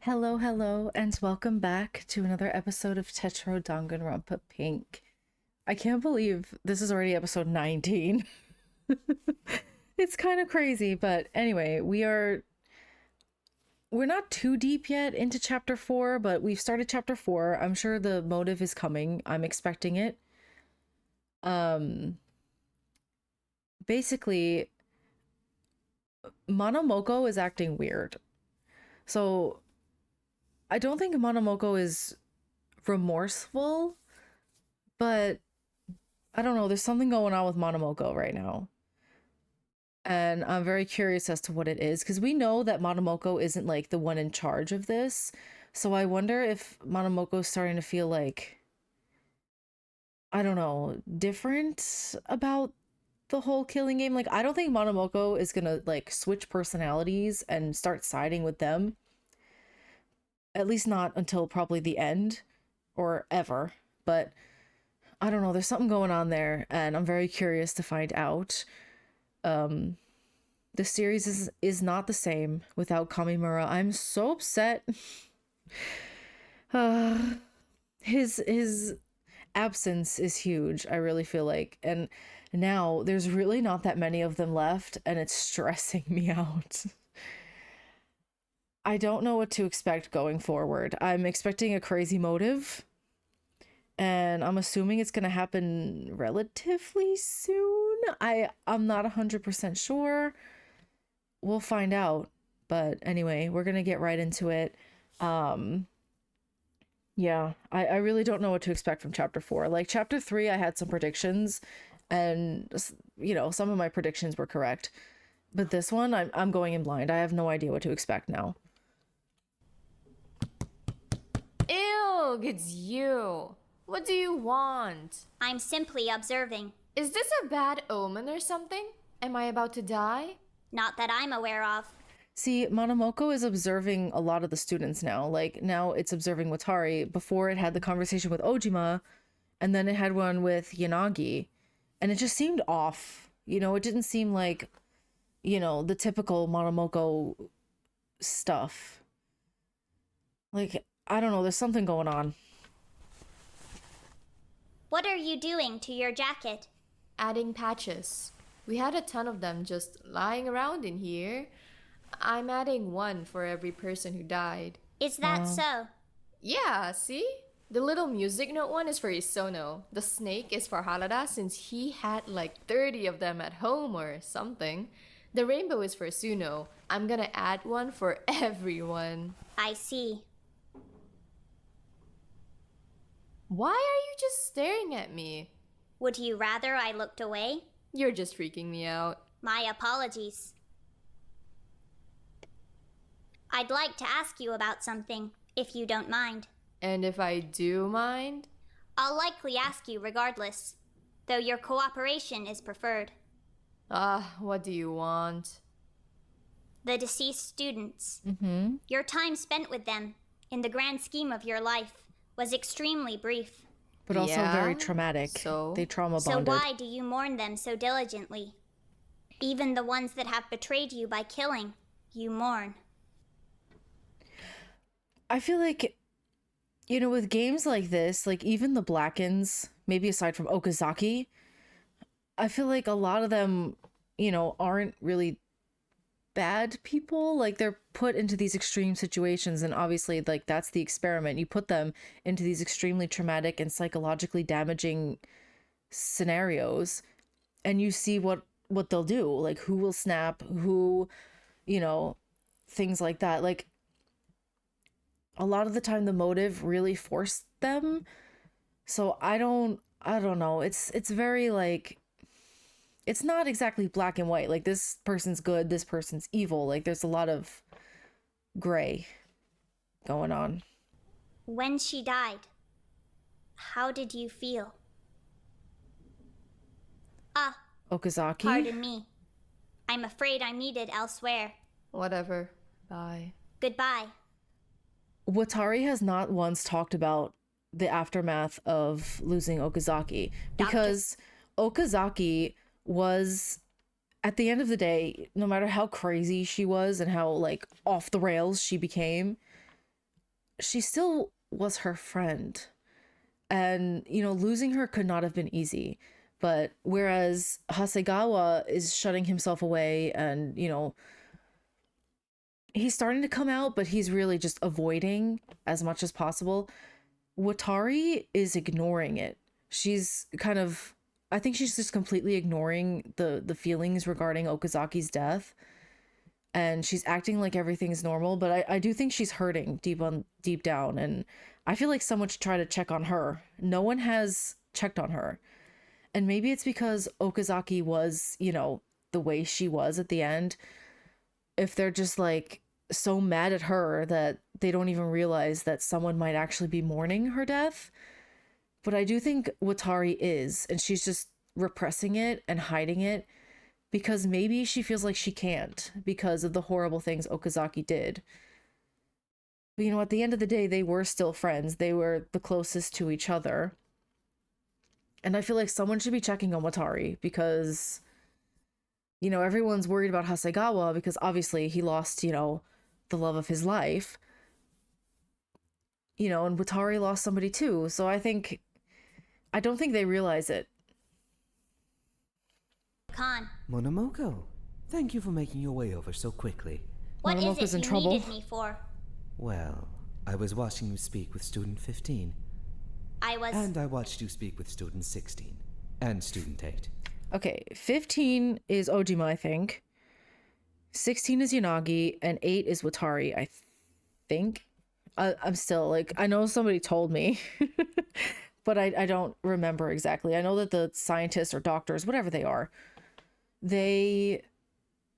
Hello, hello, and welcome back to another episode of Tetro Danganronpa Pink. I can't believe this is already episode 19. It's kind of crazy, but anyway, we're not too deep yet into chapter 4, but we've started chapter 4. I'm sure the motive is coming. I'm expecting it. Um Basically, Monomoko is acting weird. So, I don't think Monomoko is remorseful, but I don't know, there's something going on with Monomoko right now. And I'm very curious as to what it is because we know that Monomoko isn't like the one in charge of this. So I wonder if Monomoko's starting to feel like, I don't know, different about the whole killing game. Like, I don't think Monomoko is gonna like switch personalities and start siding with them. At least not until probably the end or ever. But I don't know, there's something going on there, and I'm very curious to find out. Um, the series is not the same without Kamimura. I'm so upset. uh, his absence is huge, I really feel like. And now there's really not that many of them left, and it's stressing me out. I don't know what to expect going forward. I'm expecting a crazy motive, and I'm assuming it's going to happen relatively soon. I'm not 100% sure. We'll find out. But anyway, we're going to get right into it. Um yeah, I really don't know what to expect from chapter 4. Like chapter 3, I had some predictions, and some of my predictions were correct. But this one, I'm going in blind. I have no idea what to expect now. Ew, it's you. What do you want? I'm simply observing. Is this a bad omen or something? Am I about to die? Not that I'm aware of. See, Monomoko is observing a lot of the students now. Like, now it's observing Watari. Before, it had the conversation with Ojima, and then it had one with Yanagi. And it just seemed off. It didn't seem like, the typical Monomoko stuff. Like, I don't know, there's something going on. What are you doing to your jacket? Adding patches. We had a ton of them just lying around in here. I'm adding one for every person who died. Is that so? Yeah, see? The little music note one is for Isono. The snake is for Harada since he had like 30 of them at home or something. The rainbow is for Suno. I'm gonna add one for everyone. I see. Why are you just staring at me? Would you rather I looked away? You're just freaking me out. My apologies. I'd like to ask you about something, if you don't mind. And if I do mind? I'll likely ask you regardless, though your cooperation is preferred. What do you want? The deceased students. Mm-hmm. Your time spent with them, in the grand scheme of your life, was extremely brief. But also Yeah? very traumatic. So? They trauma So bonded. why do you mourn them so diligently? Even the ones that have betrayed you by killing, you mourn. I feel like, with games like this, like even the Blackens, maybe aside from Okazaki, I feel like a lot of them, aren't really bad people. Like they're put into these extreme situations, and obviously, like that's the experiment. You put them into these extremely traumatic and psychologically damaging scenarios, and you see what they'll do. Like who will snap, who, things like that. Like a lot of the time the motive really forced them. So I don't know. It's very like, it's not exactly black and white. Like this person's good, this person's evil. Like there's a lot of gray going on. When she died, how did you feel? Okazaki. Pardon me. I'm afraid I'm needed elsewhere. Whatever. Bye. Goodbye. Watari has not once talked about the aftermath of losing Okazaki, because Okazaki was, at the end of the day, no matter how crazy she was and how like off the rails she became, she still was her friend. And, losing her could not have been easy. But whereas Hasegawa is shutting himself away and, he's starting to come out, but he's really just avoiding as much as possible. Watari is ignoring it. She's I think she's just completely ignoring the feelings regarding Okazaki's death. And she's acting like everything's normal, but I do think she's hurting deep down. And I feel like someone should try to check on her. No one has checked on her. And maybe it's because Okazaki was, the way she was at the end. If they're just like so mad at her that they don't even realize that someone might actually be mourning her death. But I do think Watari is, and she's just repressing it and hiding it because maybe she feels like she can't because of the horrible things Okazaki did. But at the end of the day, they were still friends. They were the closest to each other. And I feel like someone should be checking on Watari because, everyone's worried about Hasegawa because obviously he lost, the love of his life. And Watari lost somebody too. So I don't think they realize it. Khan, Monomoko, thank you for making your way over so quickly. what is Monomoko's it in you trouble. needed me for? Well, I was watching you speak with student 15. And I watched you speak with student 16. And student 8. Okay, 15 is Ojima, I think. 16 is Yanagi, and 8 is Watari, I think. I'm still, I know somebody told me, but I don't remember exactly. I know that the scientists or doctors, whatever they are, they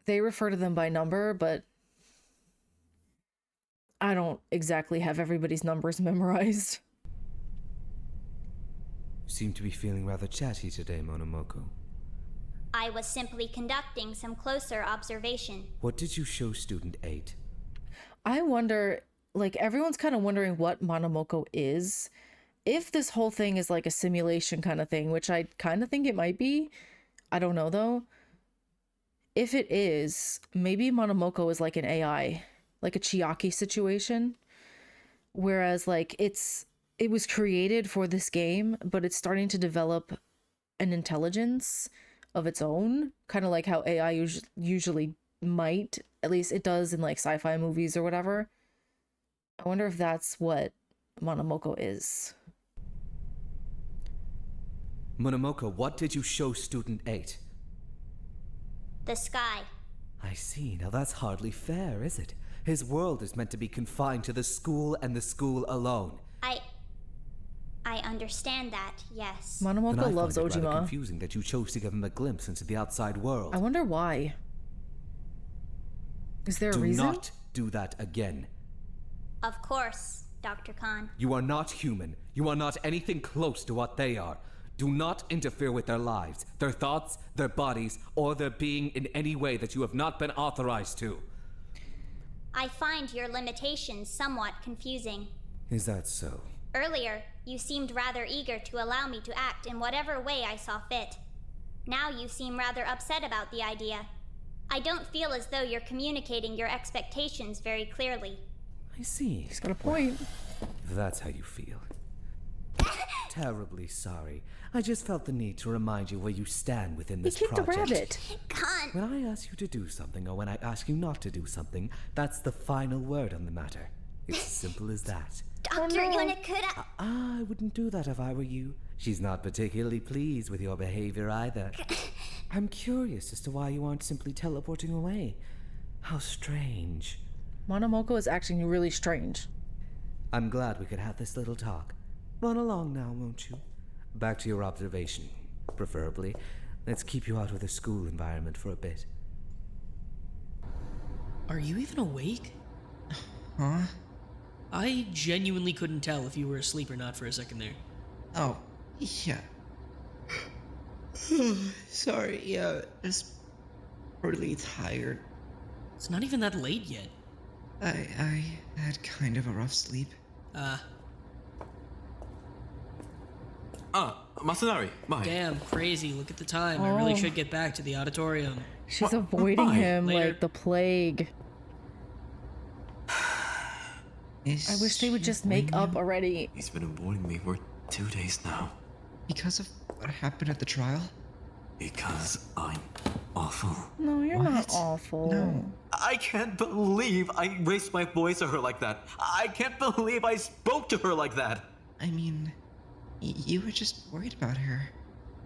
refer to them by number, but I don't exactly have everybody's numbers memorized. You seem to be feeling rather chatty today, Monomoko. I was simply conducting some closer observation. What did you show student 8? I wonder, everyone's kind of wondering what Monomoko is. If this whole thing is like a simulation kind of thing, which I kind of think it might be. I don't know, though. If it is, maybe Monomoko is like an AI, like a Chiaki situation. Whereas, it was created for this game, but it's starting to develop an intelligence of its own, kind of like how AI usually might, at least it does in sci-fi movies or whatever. I wonder if that's what Monomoko is. Monomoko, what did you show student 8? The sky. I see. Now that's hardly fair, is it? His world is meant to be confined to the school and the school alone. I understand that, yes. Monomoko loves Then I find it rather Ojima. confusing that you chose to give him a glimpse into the outside world. I wonder why. Is there a Do reason? not do that again. Of course, Dr. Khan. You are not human. You are not anything close to what they are. Do not interfere with their lives, their thoughts, their bodies, or their being in any way that you have not been authorized to. I find your limitations somewhat confusing. Is that so? Earlier, you seemed rather eager to allow me to act in whatever way I saw fit. Now you seem rather upset about the idea. I don't feel as though you're communicating your expectations very clearly. I see. He's got a point. If that's how you feel. Terribly sorry. I just felt the need to remind you where you stand within this He kicked project. a rabbit. Khan! When I ask you to do something or when I ask you not to do something, that's the final word on the matter. It's as simple as that. Dr. no. Yonakura! I wouldn't do that if I were you. She's not particularly pleased with your behavior either. I'm curious as to why you aren't simply teleporting away. How strange. Monomoko is acting really strange. I'm glad we could have this little talk. Run along now, won't you? Back to your observation, preferably. Let's keep you out of the school environment for a bit. Are you even awake? Huh? I genuinely couldn't tell if you were asleep or not for a second there. Oh, yeah. Sorry, yeah, just really tired. It's not even that late yet. I had kind of a rough sleep. Masanari, Mai. Damn, crazy. Look at the time. I really should get back to the auditorium. She's Wha- avoiding why? him Later. like the plague. I wish they would just make up already. He's been avoiding me for 2 days now. Because of what happened at the trial? Because I'm awful. No, you're not What? awful. No. I can't believe I raised my voice at her like that. I can't believe I spoke to her like that. I mean, you were just worried about her.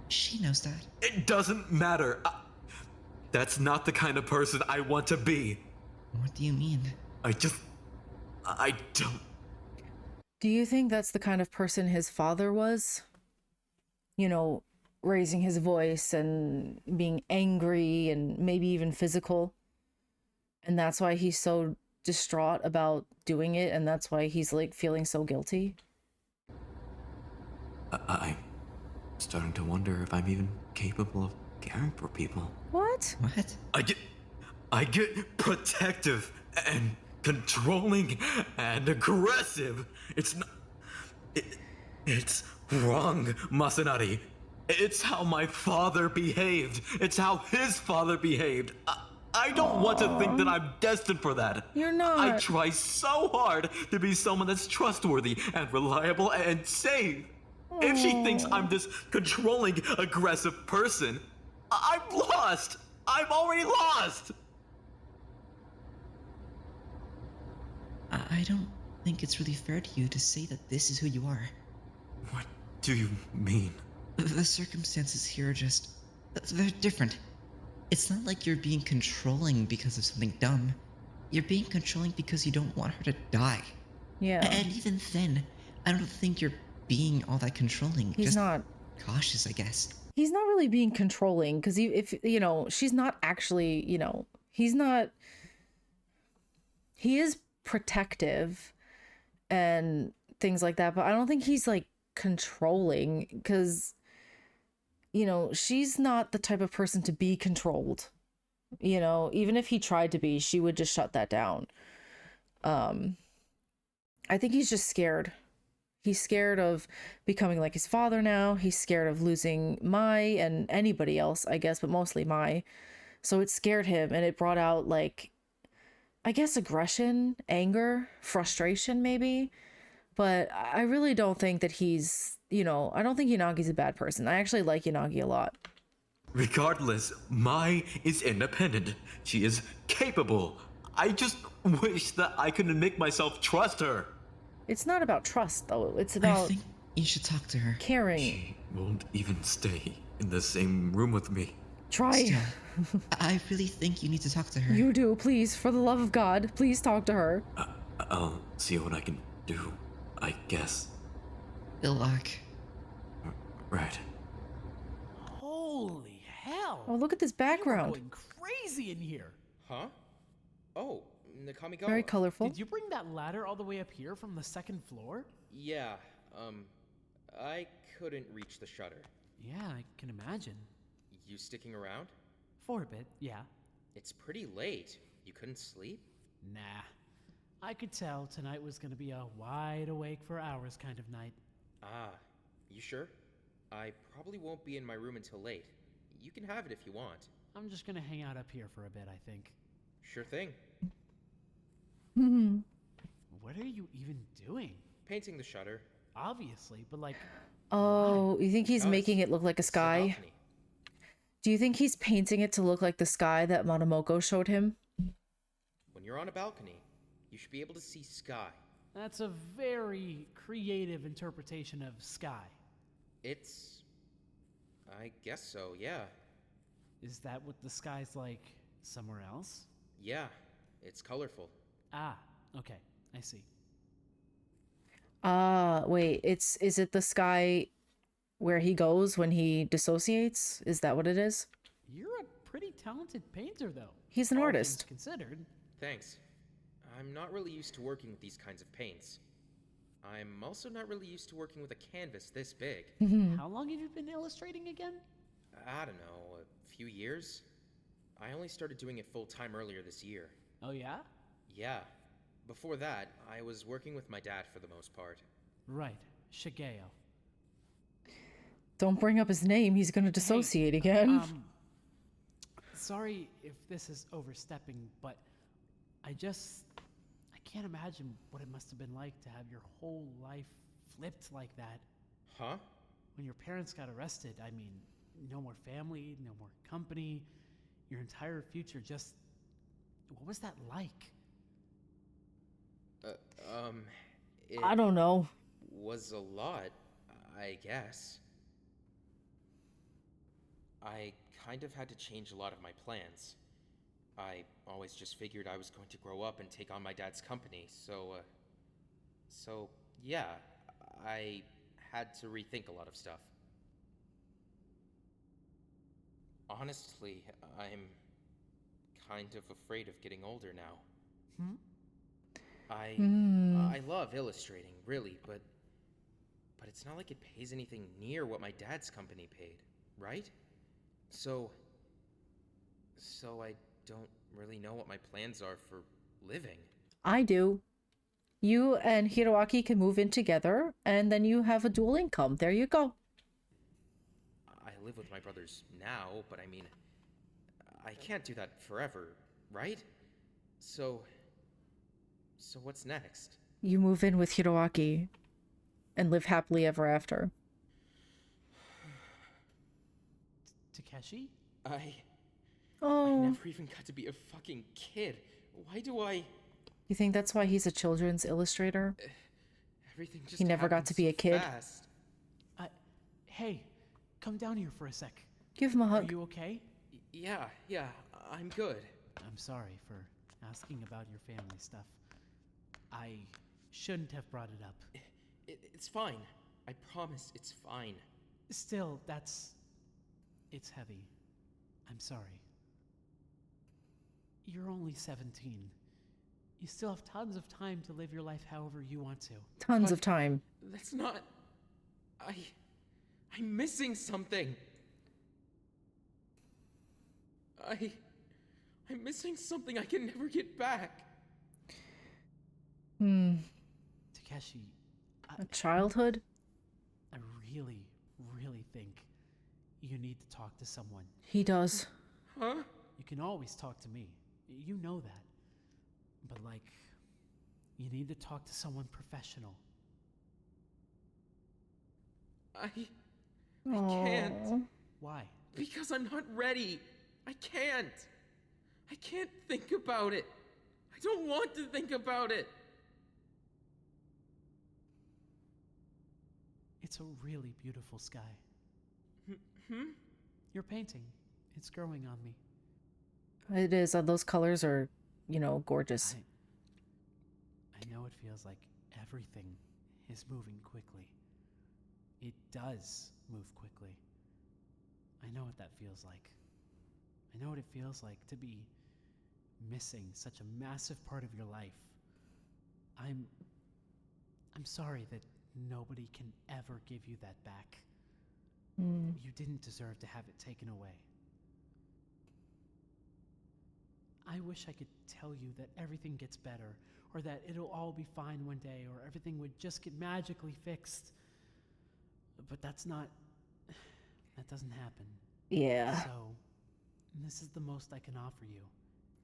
She knows that. It doesn't matter. That's not the kind of person I want to be. What do you mean? I don't. Do you think that's the kind of person his father was? You know, raising his voice and being angry and maybe even physical. And that's why he's so distraught about doing it, and that's why he's like feeling so guilty. I'm starting to wonder if I'm even capable of caring for people. What? What? I get protective and controlling and aggressive. It's not. It's wrong, Masanari. It's how my father behaved. It's how his father behaved. I don't want to think that I'm destined for that. You're not. I try so hard to be someone that's trustworthy and reliable and safe. If she thinks I'm this controlling, aggressive person, I'm lost. I'm already lost. I don't think it's really fair to you to say that this is who you are. What do you mean? The circumstances here are just... they're different. It's not like you're being controlling because of something dumb. You're being controlling because you don't want her to die. Yeah. And even then, I don't think you're being all that controlling. He's just not. cautious, I guess. He's not really being controlling because if you know, she's not actually, you know, he's not. He is protective and things like that, but I don't think he's like controlling because, you know, she's not the type of person to be controlled. You know, even if he tried to be, she would just shut that down. I think he's just scared. He's scared of becoming like his father now. He's scared of losing Mai and anybody else, I guess, but mostly Mai. So it scared him, and it brought out, like, I guess aggression, anger, frustration maybe. But I really don't think that he's, you know, I don't think Yanagi's a bad person. I actually like Yanagi a lot. Regardless, Mai is independent. She is capable. I just wish that I could make myself trust her. It's not about trust, though. It's I about think you should talk to her. caring. She won't even stay in the same room with me. Try. Still, I really think you need to talk to her. You do, please. For the love of God, please talk to her. I'll see what I can do, I guess. Good luck. Right. Holy hell! Oh, look at this You are background. going crazy in here. Huh? Oh, Nakamigawa. Very colorful. Did you bring that ladder all the way up here from the second floor? Yeah, I couldn't reach the shutter. Yeah, I can imagine. You sticking around? For a bit, yeah. It's pretty late. You couldn't sleep? Nah. I could tell tonight was gonna be a wide awake for hours kind of night. Ah, you sure? I probably won't be in my room until late. You can have it if you want. I'm just gonna hang out up here for a bit, I think. Sure thing. What are you even doing? Painting the shutter. Obviously, but like, Oh, you think he's Because making it look like a it's the sky? balcony. Do you think he's painting it to look like the sky that Monomoko showed him? When you're on a balcony, you should be able to see sky. that's a very creative interpretation of sky. It's... I guess so, yeah. Is that what the sky's like somewhere else? Yeah, it's colorful. Ah, okay, I see. Wait, is it the sky where he goes when he dissociates? Is that what it is? You're a pretty talented painter, though. He's an all artist. things considered. Thanks. I'm not really used to working with these kinds of paints. I'm also not really used to working with a canvas this big. How long have you been illustrating again? I don't know, a few years? I only started doing it full-time earlier this year. Oh yeah? Yeah. Before that, I was working with my dad for the most part. Right, Shigeo. Don't bring up his name. He's gonna dissociate again. Sorry if this is overstepping, but I can't imagine what it must have been like to have your whole life flipped like that. Huh? When your parents got arrested, I mean, no more family, no more company, your entire future just... What was that like? It I don't know. was a lot, I guess. I kind of had to change a lot of my plans. I always just figured I was going to grow up and take on my dad's company, so yeah, I had to rethink a lot of stuff. Honestly, I'm kind of afraid of getting older now. I love illustrating, really, but it's not like it pays anything near what my dad's company paid, right? So I don't really know what my plans are for living. I do. You and Hiroaki can move in together, and then you have a dual income. There you go. I live with my brothers now, but I mean, I can't do that forever, right? So what's next? You move in with Hiroaki and live happily ever after. Takeshi? I Oh, never even got to be a fucking kid. Why do I... you think that's why he's a children's illustrator? Everything just He never got happened to be so a kid. fast. Hey, come down here for a sec. Give him a Are hug. you okay? Yeah, I'm good. I'm sorry for asking about your family stuff. I shouldn't have brought it up. It's fine. I promise it's fine. Still, it's heavy. I'm sorry. You're only 17. You still have tons of time to live your life however you want to. Tons of time. That's not... I'm missing something. I'm missing something I can never get back. Takeshi, A childhood? I really, really think you need to talk to someone. He does. Huh? You can always talk to me. You know that. But, you need to talk to someone professional. I can't. Aw. Why? Because I'm not ready. I can't think about it. I don't want to think about it. It's a really beautiful sky. Your painting. It's growing on me. It is. Those colors are, gorgeous. I know it feels like everything is moving quickly. It does move quickly. I know what that feels like. I know what it feels like to be missing such a massive part of your life. I'm sorry that nobody can ever give you that back. You didn't deserve to have it taken away. I wish I could tell you that everything gets better, or that it'll all be fine one day, or everything would just get magically fixed. But that doesn't happen. Yeah. So, this is the most I can offer you.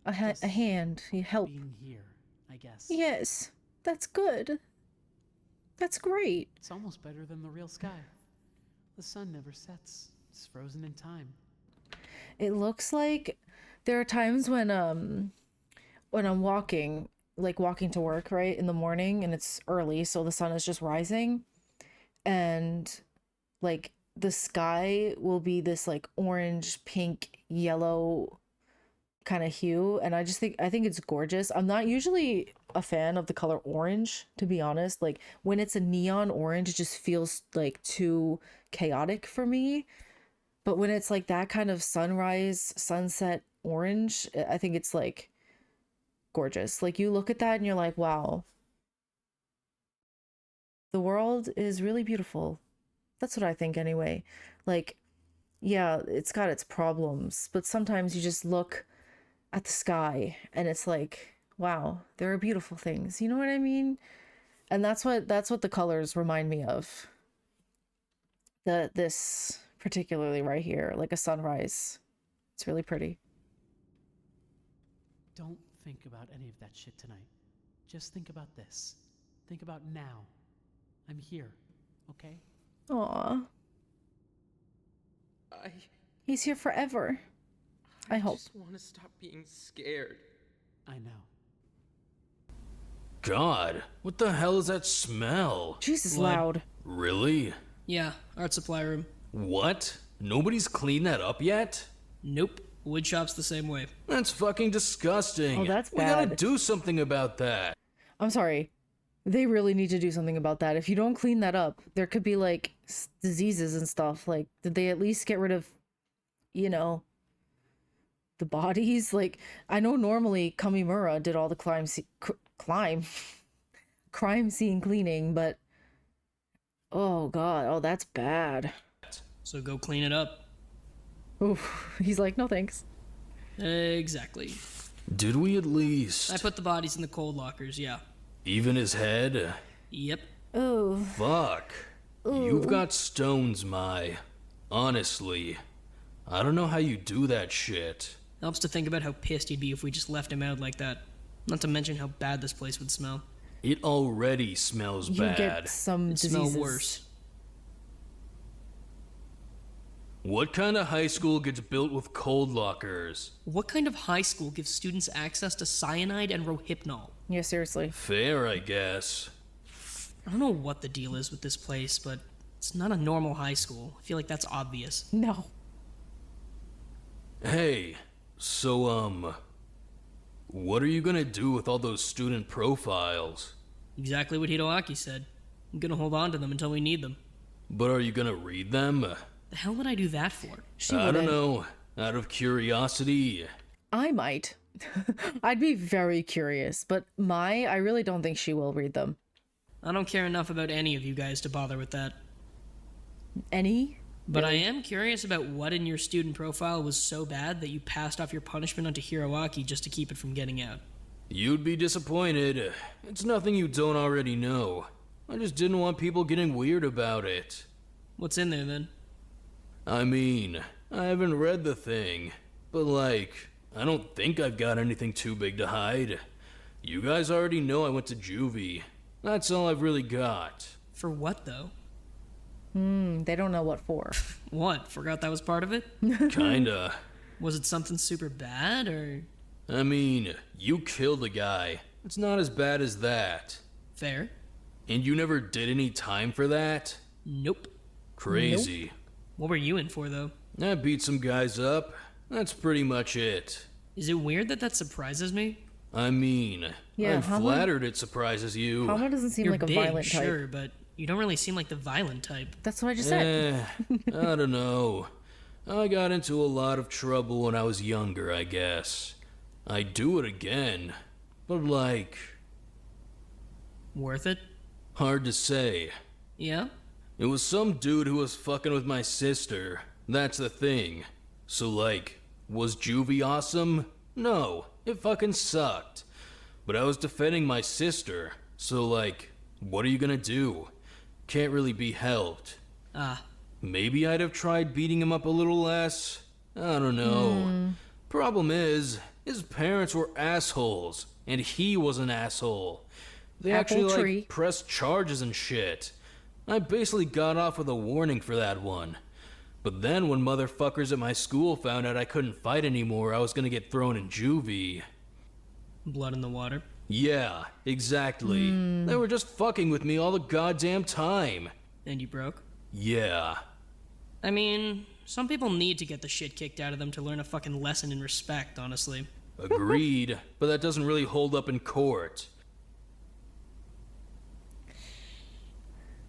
A hand. You help. Being here, I guess. Yes. That's good. That's great. It's almost better than the real sky. The sun never sets. It's frozen in time. It looks like there are times when I'm walking to work, right, in the morning, and it's early, so the sun is just rising, and the sky will be this orange, pink, yellow kind of hue, and I think it's gorgeous. I'm not usually a fan of the color orange, to be honest. When it's a neon orange, it just feels too chaotic for me. But when it's that kind of sunrise, sunset orange, I think it's gorgeous. You look at that and you're like, wow, the world is really beautiful. That's what I think anyway. Yeah, it's got its problems, but sometimes you just look at the sky and it's wow, there are beautiful things. You know what I mean? And that's what the colors remind me of. This particularly right here, like a sunrise. It's really pretty. Don't think about any of that shit tonight. just think about this. Think about now. I'm here, okay? Aw. He's here forever. I hope. just want to stop being scared. I know. God, what the hell is that smell? Jesus, Blood. loud. Really? Yeah, art supply room. What? Nobody's cleaned that up yet? Nope. Wood shop's the same way. That's fucking disgusting. Oh, that's We gotta bad. do something about that. I'm sorry. They really need to do something about that. If you don't clean that up, there could be like diseases and stuff. Like, did they at least get rid of, you know, the bodies? Like, I know normally Kamimura did all the crime scene cleaning, but oh god, oh that's bad. So go clean it up. Oof. He's like, no thanks. Exactly. Did we at least? I put the bodies in the cold lockers, yeah. Even his head? Yep. Oh, Fuck. You've got stones, Mai. Honestly. I don't know how you do that shit. Helps to think about how pissed he'd be if we just left him out like that. Not to mention how bad this place would smell. It already smells you bad. get some It'd diseases. smell worse. What kind of high school gets built with cold lockers? What kind of high school gives students access to cyanide and rohypnol? Yeah, seriously. Fair, I guess. I don't know what the deal is with this place, but it's not a normal high school. I feel like that's obvious. No. Hey, so, what are you gonna do with all those student profiles? Exactly what Hiroaki said. I'm gonna hold on to them until we need them. But are you gonna read them? The hell would I do that for? She I don't wouldn't. know. Out of curiosity. I might. I'd be very curious, but I really don't think she will read them. I don't care enough about any of you guys to bother with that. Any? But I am curious about what in your student profile was so bad that you passed off your punishment onto Hiroaki just to keep it from getting out. You'd be disappointed. It's nothing you don't already know. I just didn't want people getting weird about it. What's in there then? I mean, I haven't read the thing, but I don't think I've got anything too big to hide. You guys already know I went to juvie. That's all I've really got. For what though? They don't know what for. What? Forgot that was part of it? Kinda. Was it something super bad or I mean, you killed a guy. It's not as bad as that. fair? And you never did any time for that? Nope. Crazy. What were you in for though? I beat some guys up. That's pretty much it. Is it weird that that surprises me? I mean, Yeah, I'm Hama- flattered it surprises you. Hama doesn't seem You're like a big, violent type. sure, but you don't really seem like the violent type. That's what I just said. I don't know. I got into a lot of trouble when I was younger, I guess. I'd do it again. But Worth it? hard to say. Yeah? It was some dude who was fucking with my sister. That's the thing. So was juvie awesome? No, it fucking sucked. But I was defending my sister, so what are you gonna do? Can't really be helped. Ah, Maybe I'd have tried beating him up a little less. I don't know. Problem is, his parents were assholes, and he was an asshole. They Apple actually tree. pressed charges and shit. I basically got off with a warning for that one. But then when motherfuckers at my school found out I couldn't fight anymore, I was gonna get thrown in juvie. blood in the water. Yeah, exactly. They were just fucking with me all the goddamn time. And you broke? Yeah. I mean, some people need to get the shit kicked out of them to learn a fucking lesson in respect, honestly. Agreed, but that doesn't really hold up in court.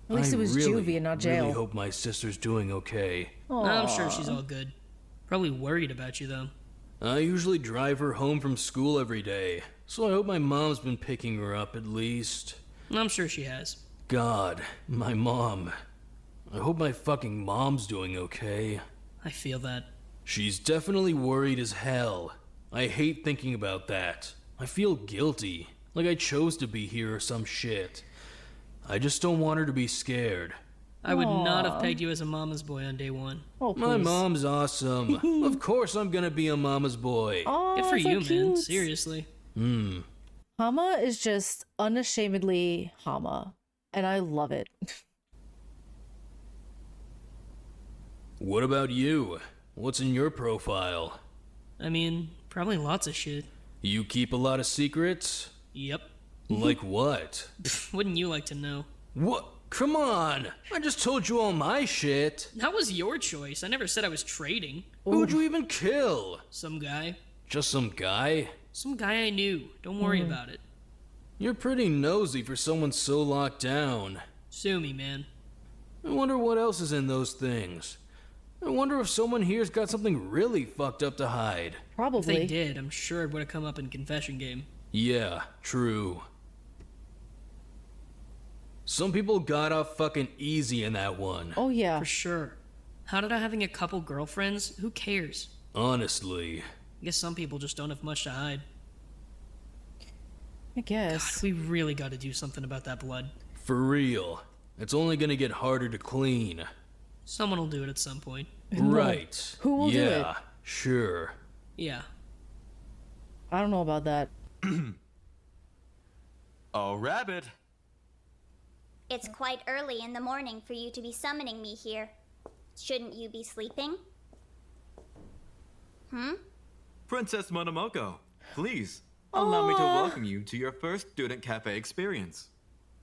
At least I it was really, juvie and not jail. really hope my sister's doing okay. I'm sure she's all good. Probably worried about you, though. I usually drive her home from school every day, so I hope my mom's been picking her up at least. I'm sure she has. God, my mom. I hope my fucking mom's doing okay. I feel that. She's definitely worried as hell. I hate thinking about that. I feel guilty, like I chose to be here or some shit. I just don't want her to be scared. I would not have pegged you as a mama's boy on day one. Oh, My please. mom's awesome. Of course I'm gonna be a mama's boy. Aw, Good for so you, man. cute. Seriously. Hama Hama is just unashamedly Hama, and I love it. What about you? What's in your profile? I mean, probably lots of shit. You keep a lot of secrets? Yep. Like what? Wouldn't you like to know? What? Come on! I just told you all my shit! That was your choice. I never said I was trading. Who'd you even kill? Some guy. Just some guy? Some guy I knew. Don't worry about it. You're pretty nosy for someone so locked down. Sue me, man. I wonder what else is in those things. I wonder if someone here's got something really fucked up to hide. If Probably. they did, I'm sure it would have come up in confession game. Yeah, true. Some people got off fucking easy in that one. Oh yeah. For sure. How did I having a couple girlfriends? Who cares? Honestly. I guess some people just don't have much to hide. I guess. God, we really got to do something about that blood. For real. It's only gonna get harder to clean. Someone will do it at some point. Right. Who will do it? Yeah, sure. Yeah. I don't know about that. Oh, rabbit. It's quite early in the morning for you to be summoning me here. Shouldn't you be sleeping? Princess Monomoko, please, allow me to welcome you to your first student cafe experience.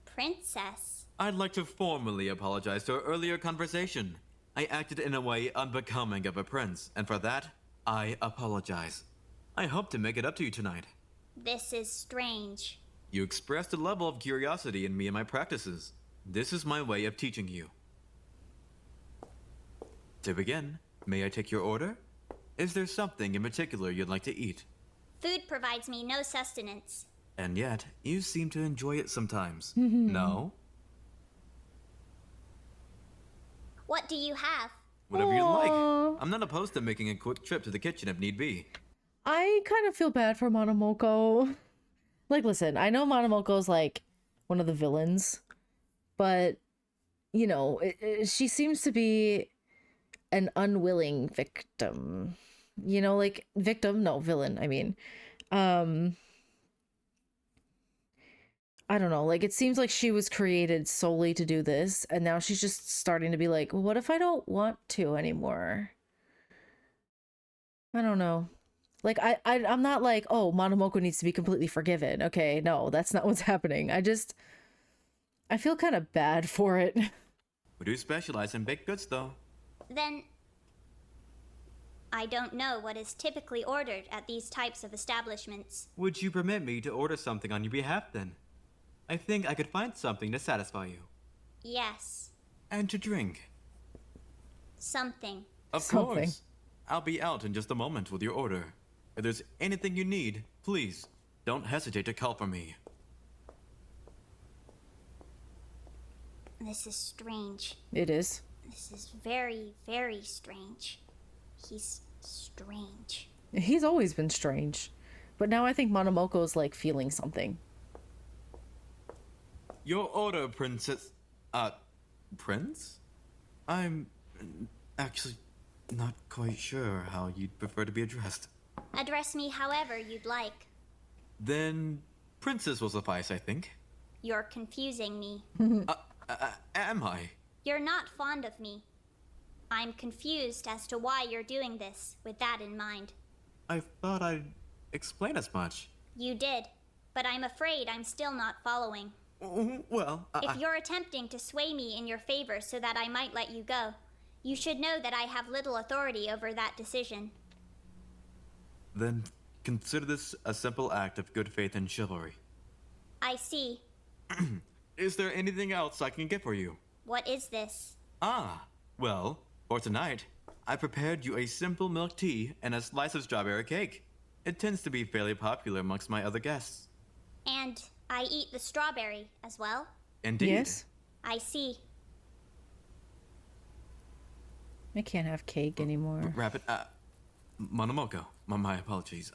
Princess. I'd like to formally apologize to our earlier conversation. I acted in a way unbecoming of a prince, and for that, I apologize. I hope to make it up to you tonight. This is strange. You expressed a level of curiosity in me and my practices. This is my way of teaching you. To begin, may I take your order? Is there something in particular you'd like to eat? Food provides me no sustenance. And yet, you seem to enjoy it sometimes. No? What do you have? Whatever you like. Aw. I'm not opposed to making a quick trip to the kitchen if need be. I kind of feel bad for Monomoko. Like, listen, I know Monomoko's like one of the villains, but you know, she seems to be an unwilling victim. You know, like victim, no, villain, I mean. I don't know, like it seems like she was created solely to do this, and now she's just starting to be like, well, what if I don't want to anymore? I don't know. Like I'm not like, oh, Monomoko needs to be completely forgiven. Okay, no, that's not what's happening. I feel kind of bad for it. We do specialize in baked goods, though. Then I don't know what is typically ordered at these types of establishments. Would you permit me to order something on your behalf, then? I think I could find something to satisfy you. Yes, And to drink. something. Of Something. course. I'll be out in just a moment with your order. If there's anything you need, please, don't hesitate to call for me. This is strange. It is. This is very, very strange. He's strange. He's always been strange. But now I think Monomoko's like feeling something. Your order, Princess... Prince? I'm actually not quite sure how you'd prefer to be addressed. Address me however you'd like. Then, Princess will suffice, I think. You're confusing me. Am I? You're not fond of me. I'm confused as to why you're doing this, with that in mind. I thought I'd explain as much. You did, but I'm afraid I'm still not following. Well, If you're attempting to sway me in your favor so that I might let you go, you should know that I have little authority over that decision. Then consider this a simple act of good faith and chivalry. I see. Is there anything else I can get for you? What is this? Well, for tonight, I prepared you a simple milk tea and a slice of strawberry cake. It tends to be fairly popular amongst my other guests. And I eat the strawberry as well? Indeed. Yes. I see. I can't have cake anymore. Rabbit, Monomoko, my apologies.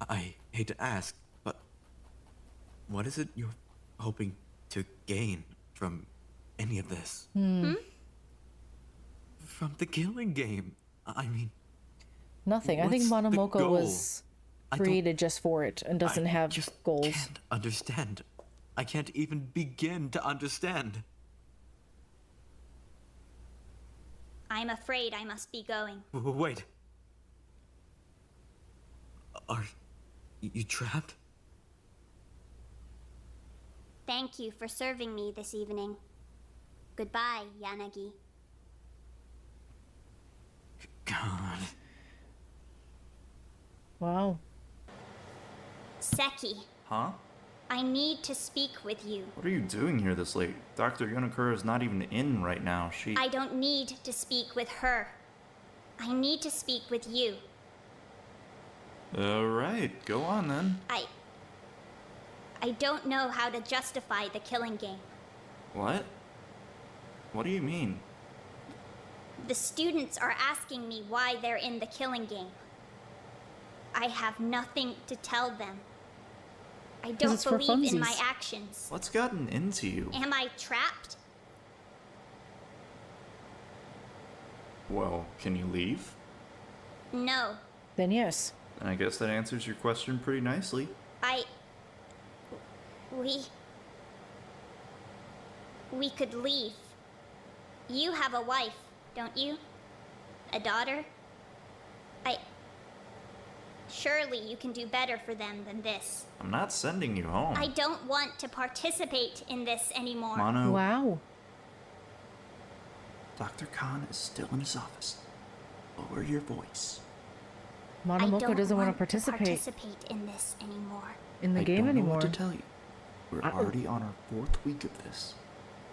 I hate to ask, but what is it you're hoping to gain from any of this? From the killing game. I mean, Nothing. I think what's the Monomoko goal? was created just for it and doesn't have just goals. Can't understand. I can't even begin to understand. I'm afraid I must be going. Wait. Are you trapped? Thank you for serving me this evening. Goodbye, Yanagi. God. Wow. Seki, Huh? I need to speak with you. What are you doing here this late? Dr. Yonakura is not even in right now. I don't need to speak with her. I need to speak with you. Alright, go on then. I don't know how to justify the killing game. What? What do you mean? The students are asking me why they're in the killing game. I have nothing to tell them. I don't it's for believe in my funsies. actions. What's gotten into you? Am I trapped? Well, can you leave? No. Then yes. And I guess that answers your question pretty nicely. We could leave. You have a wife, don't you? A daughter? Surely you can do better for them than this. I'm not sending you home. I don't want to participate in this anymore. Mono, Wow. Dr. Khan is still in his office. Lower your voice. I Monomoko don't doesn't want to participate in this anymore. in the I game don't anymore. know what to tell you. We're already on our 4th week of this.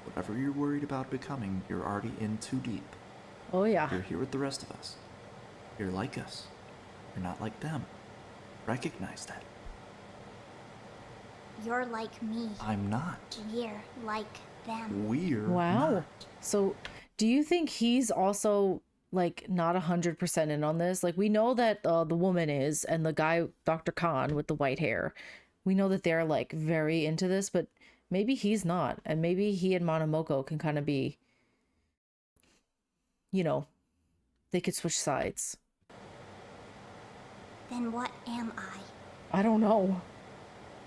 Whatever you're worried about becoming, you're already in too deep. Oh yeah. You're here with the rest of us. You're like us. You're not like them. Recognize that. You're like me. I'm not. We're like them. We're Wow. not. So, do you think he's also like not 100% in on this? Like, we know that the woman is, and the guy, Dr. Khan with the white hair, we know that they're like very into this, but maybe he's not, and maybe he and Monomoko can kind of be, you know, they could switch sides. Then what am I? I don't know.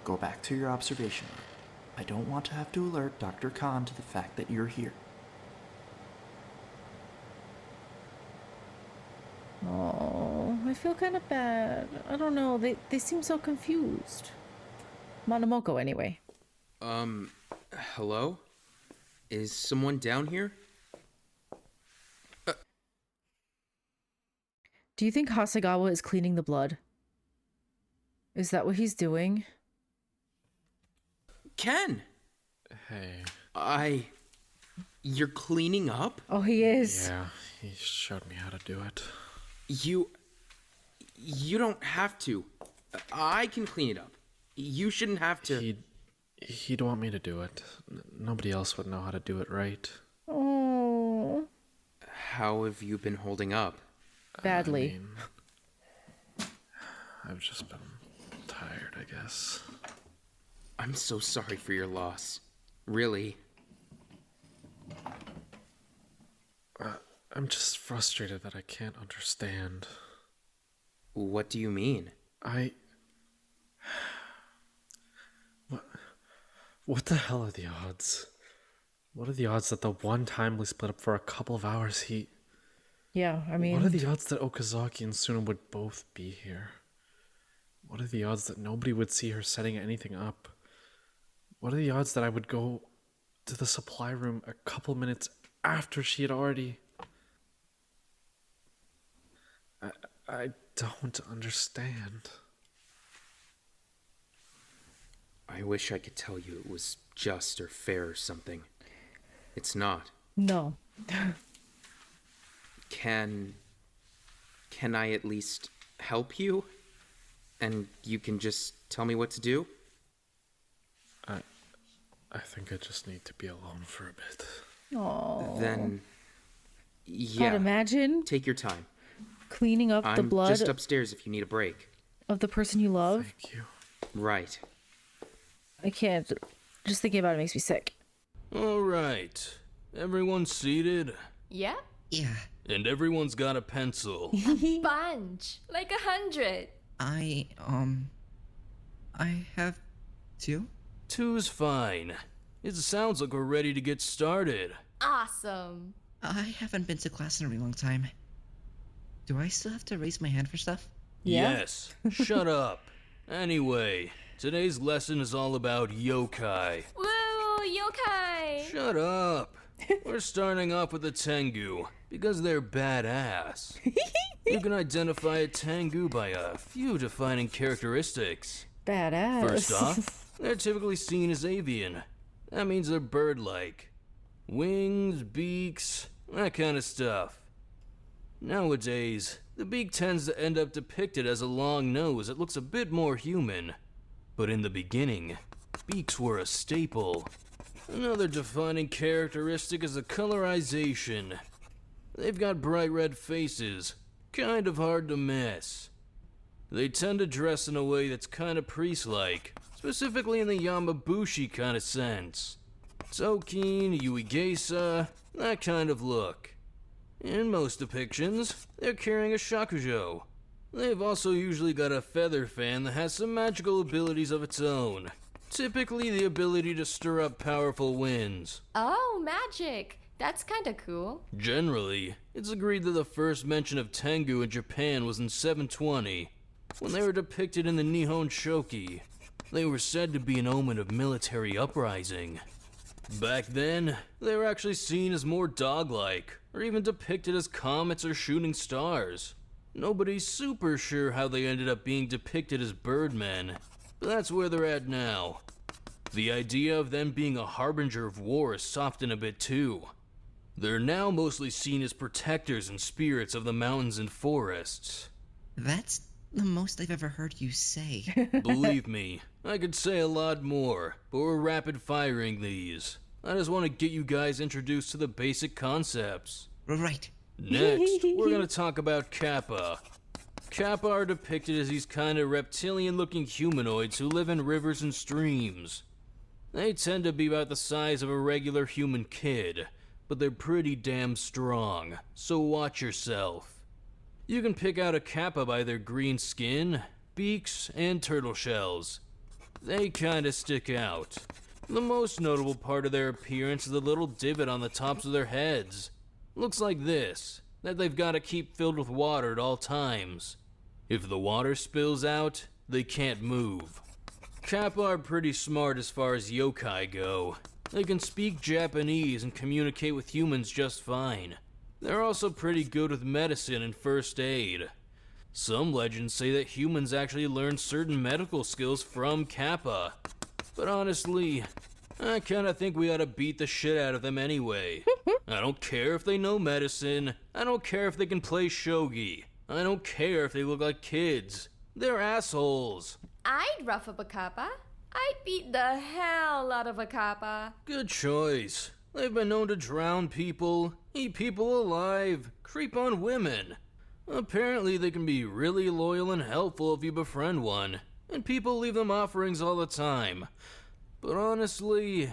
Go back to your observation. I don't want to have to alert Dr. Khan to the fact that you're here. Oh, I feel kind of bad. I don't know. They seem so confused. Monomoko, anyway. Hello? Is someone down here? Do you think Hasegawa is cleaning the blood? Is that what he's doing? Ken! Hey. You're cleaning up? Oh, he is. Yeah, he showed me how to do it. You don't have to. I can clean it up. You shouldn't have to. He'd want me to do it. Nobody else would know how to do it right. Oh. How have you been holding up? Badly. I've just been tired, I guess. I'm so sorry for your loss. Really. I'm just frustrated that I can't understand. What do you mean? What the hell are the odds? What are the odds that the one time we split up for a couple of hours Yeah, I mean... What are the odds that Okazaki and Suna would both be here? What are the odds that nobody would see her setting anything up? What are the odds that I would go to the supply room a couple minutes after she had already... I don't understand. I wish I could tell you it was just or fair or something. It's not. No. Can I at least help you? And you can just tell me what to do? I think I just need to be alone for a bit. Oh. Then, yeah. God, imagine Take your time. cleaning up the I'm blood just upstairs if you need a break. of the person you love. Thank you. Right. I can't. Just thinking about it makes me sick. All right. Everyone seated? Yeah? Yeah. And everyone's got a pencil. Bunch. Like 100. I have 2. 2's fine. It sounds like we're ready to get started. Awesome. I haven't been to class in a really long time. Do I still have to raise my hand for stuff? Yeah. Yes. Shut up. Anyway, today's lesson is all about yokai. Woo, yokai! Shut up. We're starting off with the Tengu, because they're badass. You can identify a Tengu by a few defining characteristics. Badass. First off, they're typically seen as avian. That means they're bird-like. Wings, beaks, that kind of stuff. Nowadays, the beak tends to end up depicted as a long nose that looks a bit more human. But in the beginning, beaks were a staple. Another defining characteristic is the colorization. They've got bright red faces, kind of hard to miss. They tend to dress in a way that's kind of priest-like, specifically in the Yamabushi kind of sense. Tokin, Yuigeisa, that kind of look. In most depictions, they're carrying a shakujo. They've also usually got a feather fan that has some magical abilities of its own. Typically the ability to stir up powerful winds. Oh, magic. That's kinda cool. Generally, it's agreed that the first mention of Tengu in Japan was in 720, when they were depicted in the Nihon Shoki. They were said to be an omen of military uprising. Back then, they were actually seen as more dog-like, or even depicted as comets or shooting stars. Nobody's super sure how they ended up being depicted as birdmen, but that's where they're at now. The idea of them being a harbinger of war has softened a bit too. They're now mostly seen as protectors and spirits of the mountains and forests. That's the most I've ever heard you say. Believe me, I could say a lot more, but we're rapid firing these. I just want to get you guys introduced to the basic concepts. Right. Next, we're gonna talk about Kappa. Kappa are depicted as these kind of reptilian-looking humanoids who live in rivers and streams. They tend to be about the size of a regular human kid, but they're pretty damn strong, so watch yourself. You can pick out a Kappa by their green skin, beaks, and turtle shells. They kinda stick out. The most notable part of their appearance is the little divot on the tops of their heads. Looks like this, that they've gotta keep filled with water at all times. If the water spills out, they can't move. Kappa are pretty smart as far as yokai go. They can speak Japanese and communicate with humans just fine. They're also pretty good with medicine and first aid. Some legends say that humans actually learn certain medical skills from Kappa. But honestly, I kinda think we ought to beat the shit out of them anyway. I don't care if they know medicine. I don't care if they can play shogi. I don't care if they look like kids. They're assholes. I'd rough up a kappa. I'd beat the hell out of a kappa. Good choice. They've been known to drown people, eat people alive, creep on women. Apparently they can be really loyal and helpful if you befriend one, and people leave them offerings all the time. But honestly,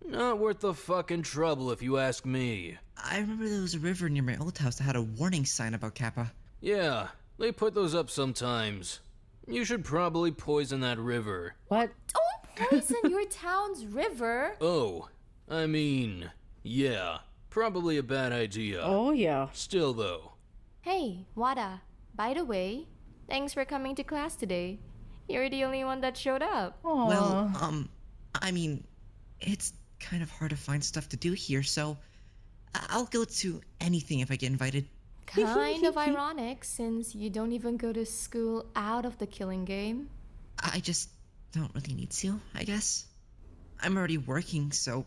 not worth the fucking trouble if you ask me. I remember there was a river near my old house that had a warning sign about Kappa. Yeah, they put those up sometimes. You should probably poison that river. What? Don't poison your town's river. Oh, I mean, yeah, probably a bad idea. Oh, yeah. Still though. Hey, Wada. By the way, thanks for coming to class today. You're the only one that showed up. Aww. Well, I mean, it's kind of hard to find stuff to do here, so I'll go to anything if I get invited. Kind of ironic, since you don't even go to school out of the killing game. I just don't really need to, I guess. I'm already working, so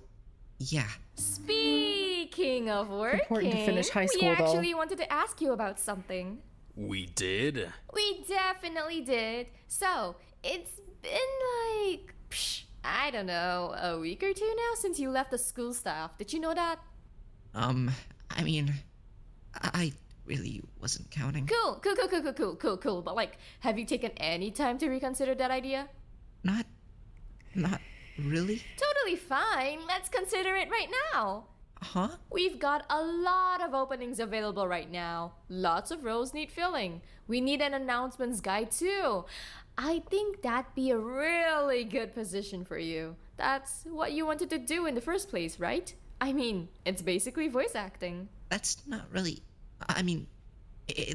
yeah. Speaking of working, Important to finish high school, we though. actually wanted to ask you about something. We did? We definitely did. So, it's been like, I don't know, a week or two now since you left the school stuff. Did you know that? I mean, I really wasn't counting. Cool. But like, have you taken any time to reconsider that idea? Not really. Totally fine. Let's consider it right now. Uh-huh. We've got a lot of openings available right now. Lots of roles need filling. We need an announcements guy too. I think that'd be a really good position for you. That's what you wanted to do in the first place, right? I mean, it's basically voice acting. That's not really... I mean,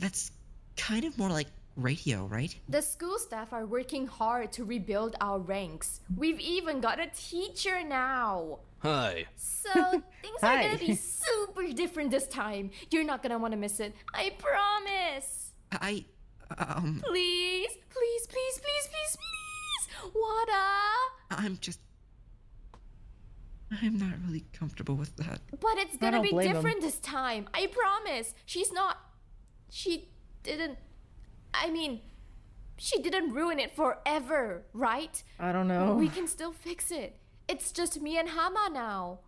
that's kind of more like radio, right? The school staff are working hard to rebuild our ranks. We've even got a teacher now. Hi. So things are gonna be super different this time. You're not gonna want to miss it. I promise. Please, please, please, please, please, please. Wada. I'm not really comfortable with that. But it's gonna be different this time. I promise. She didn't ruin it forever, right? I don't know. We can still fix it. It's just me and Hama now.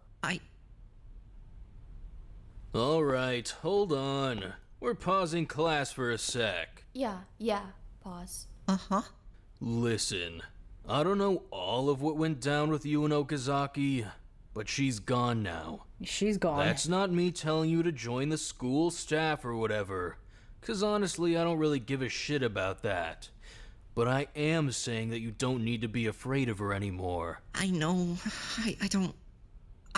All right, hold on. We're pausing class for a sec. Yeah, pause. Uh-huh. Listen, I don't know all of what went down with you and Okazaki, but she's gone now. She's gone. That's not me telling you to join the school staff or whatever, 'cause honestly, I don't really give a shit about that. But I am saying that you don't need to be afraid of her anymore. I know.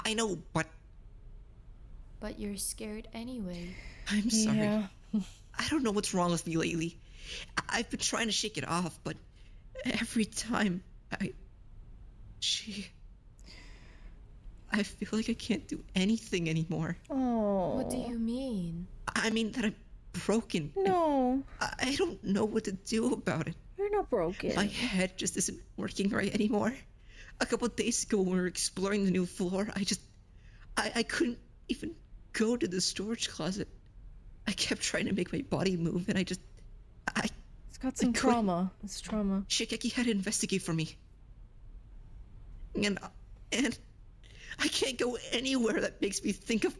I know, but... But you're scared anyway. I'm sorry. Yeah. I don't know what's wrong with me lately. I've been trying to shake it off, but every time I feel like I can't do anything anymore. Oh. What do you mean? I mean that I'm broken. No. I don't know what to do about it. You're not broken. My head just isn't working right anymore. A couple days ago when we were exploring the new floor, I couldn't even go to the storage closet. I kept trying to make my body move, and it's got some trauma. It's trauma. Shigeki had to investigate for me. And I can't go anywhere that makes me think of...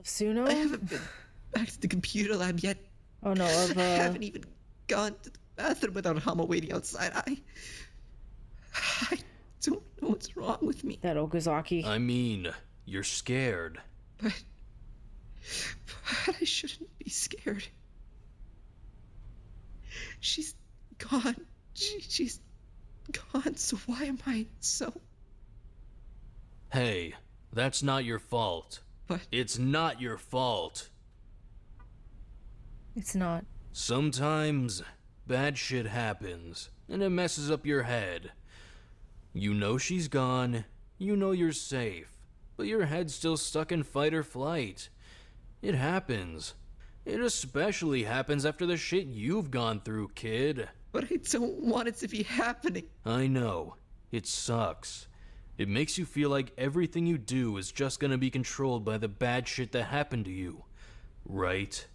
Suno? I haven't been back to the computer lab yet. Oh no, I haven't even gone to the bathroom without Hama waiting outside. I don't know what's wrong with me. That Okazaki. I mean, you're scared. But I shouldn't be scared. She's gone. She's gone, so why am I so... Hey, that's not your fault. What? It's not your fault. It's not. Sometimes bad shit happens, and it messes up your head. You know she's gone, you know you're safe, but your head's still stuck in fight or flight. It happens. It especially happens after the shit you've gone through, kid. But I don't want it to be happening. I know. It sucks. It makes you feel like everything you do is just gonna be controlled by the bad shit that happened to you. Right?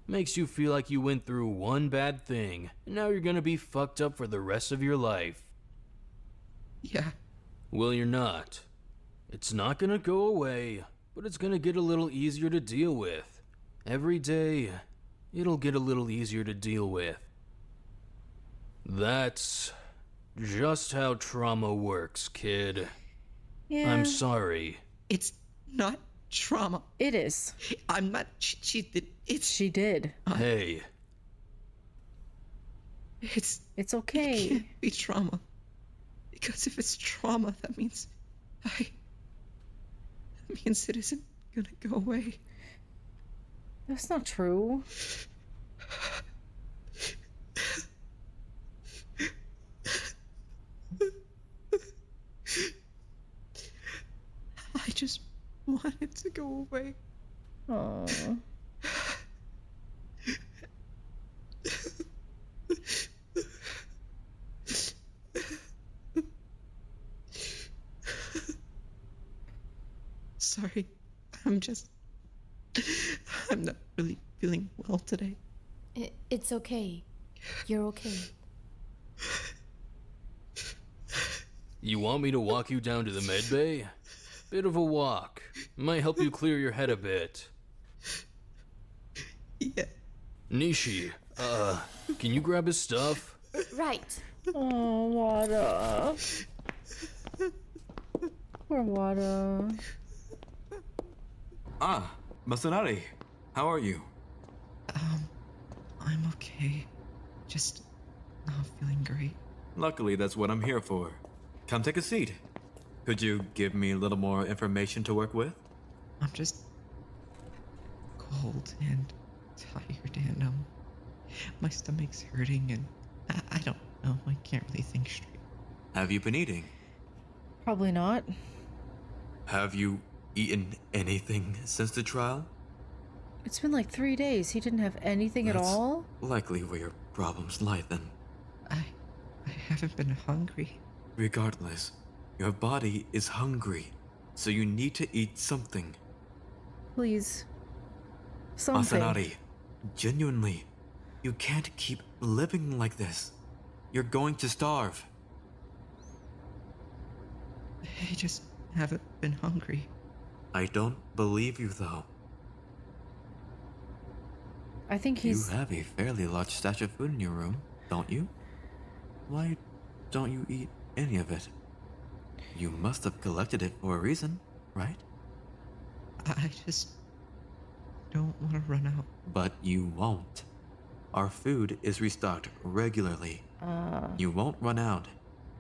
Makes you feel like you went through one bad thing, and now you're gonna be fucked up for the rest of your life. Yeah. Well, you're not. It's not gonna go away, but it's gonna get a little easier to deal with. Every day, it'll get a little easier to deal with. That's just how trauma works, kid. Yeah. I'm sorry. It's not trauma. It is. I'm not... She did... She did. Hey. It's It okay. can't be trauma. Because if it's trauma, that means... That means it isn't gonna go away. That's not true. I just want it to go away. Oh. Sorry. I'm not really feeling well today. It's okay. You're okay. You want me to walk you down to the med bay? Bit of a walk. Might help you clear your head a bit. Yeah. Nishi, can you grab his stuff? Right. Oh, Wada. Poor Wada. Ah, Masanari, how are you? I'm okay. Just not feeling great. Luckily, that's what I'm here for. Come take a seat. Could you give me a little more information to work with? I'm just cold and tired and my stomach's hurting and I don't know. I can't really think straight. Have you been eating? Probably not. Have you eaten anything since the trial? It's been like 3 days. He didn't have anything at That's all? likely where your problems lie then. I haven't been hungry. Regardless, your body is hungry, so you need to eat something. Please. Something. Masanari, genuinely, you can't keep living like this. You're going to starve. I just haven't been hungry. I don't believe you, though. I think he's... You have a fairly large stash of food in your room, don't you? Why don't you eat any of it? You must have collected it for a reason, right? I just don't want to run out. But you won't. Our food is restocked regularly. You won't run out,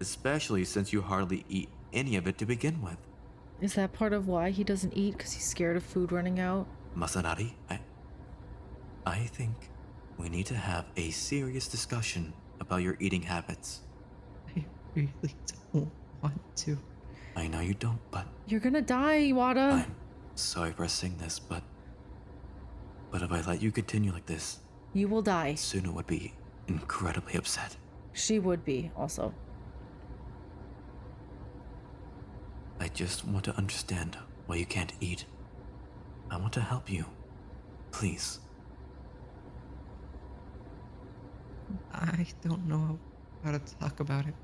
especially since you hardly eat any of it to begin with. Is that part of why he doesn't eat? Because he's scared of food running out? Masanari, I think we need to have a serious discussion about your eating habits. I really don't want to. I know you don't, but... You're gonna die, Wada. I'm sorry for saying this, but if I let you continue like this... You will die. Suna would be incredibly upset. She would be, also. I just want to understand why you can't eat. I want to help you. Please. I don't know how to talk about it.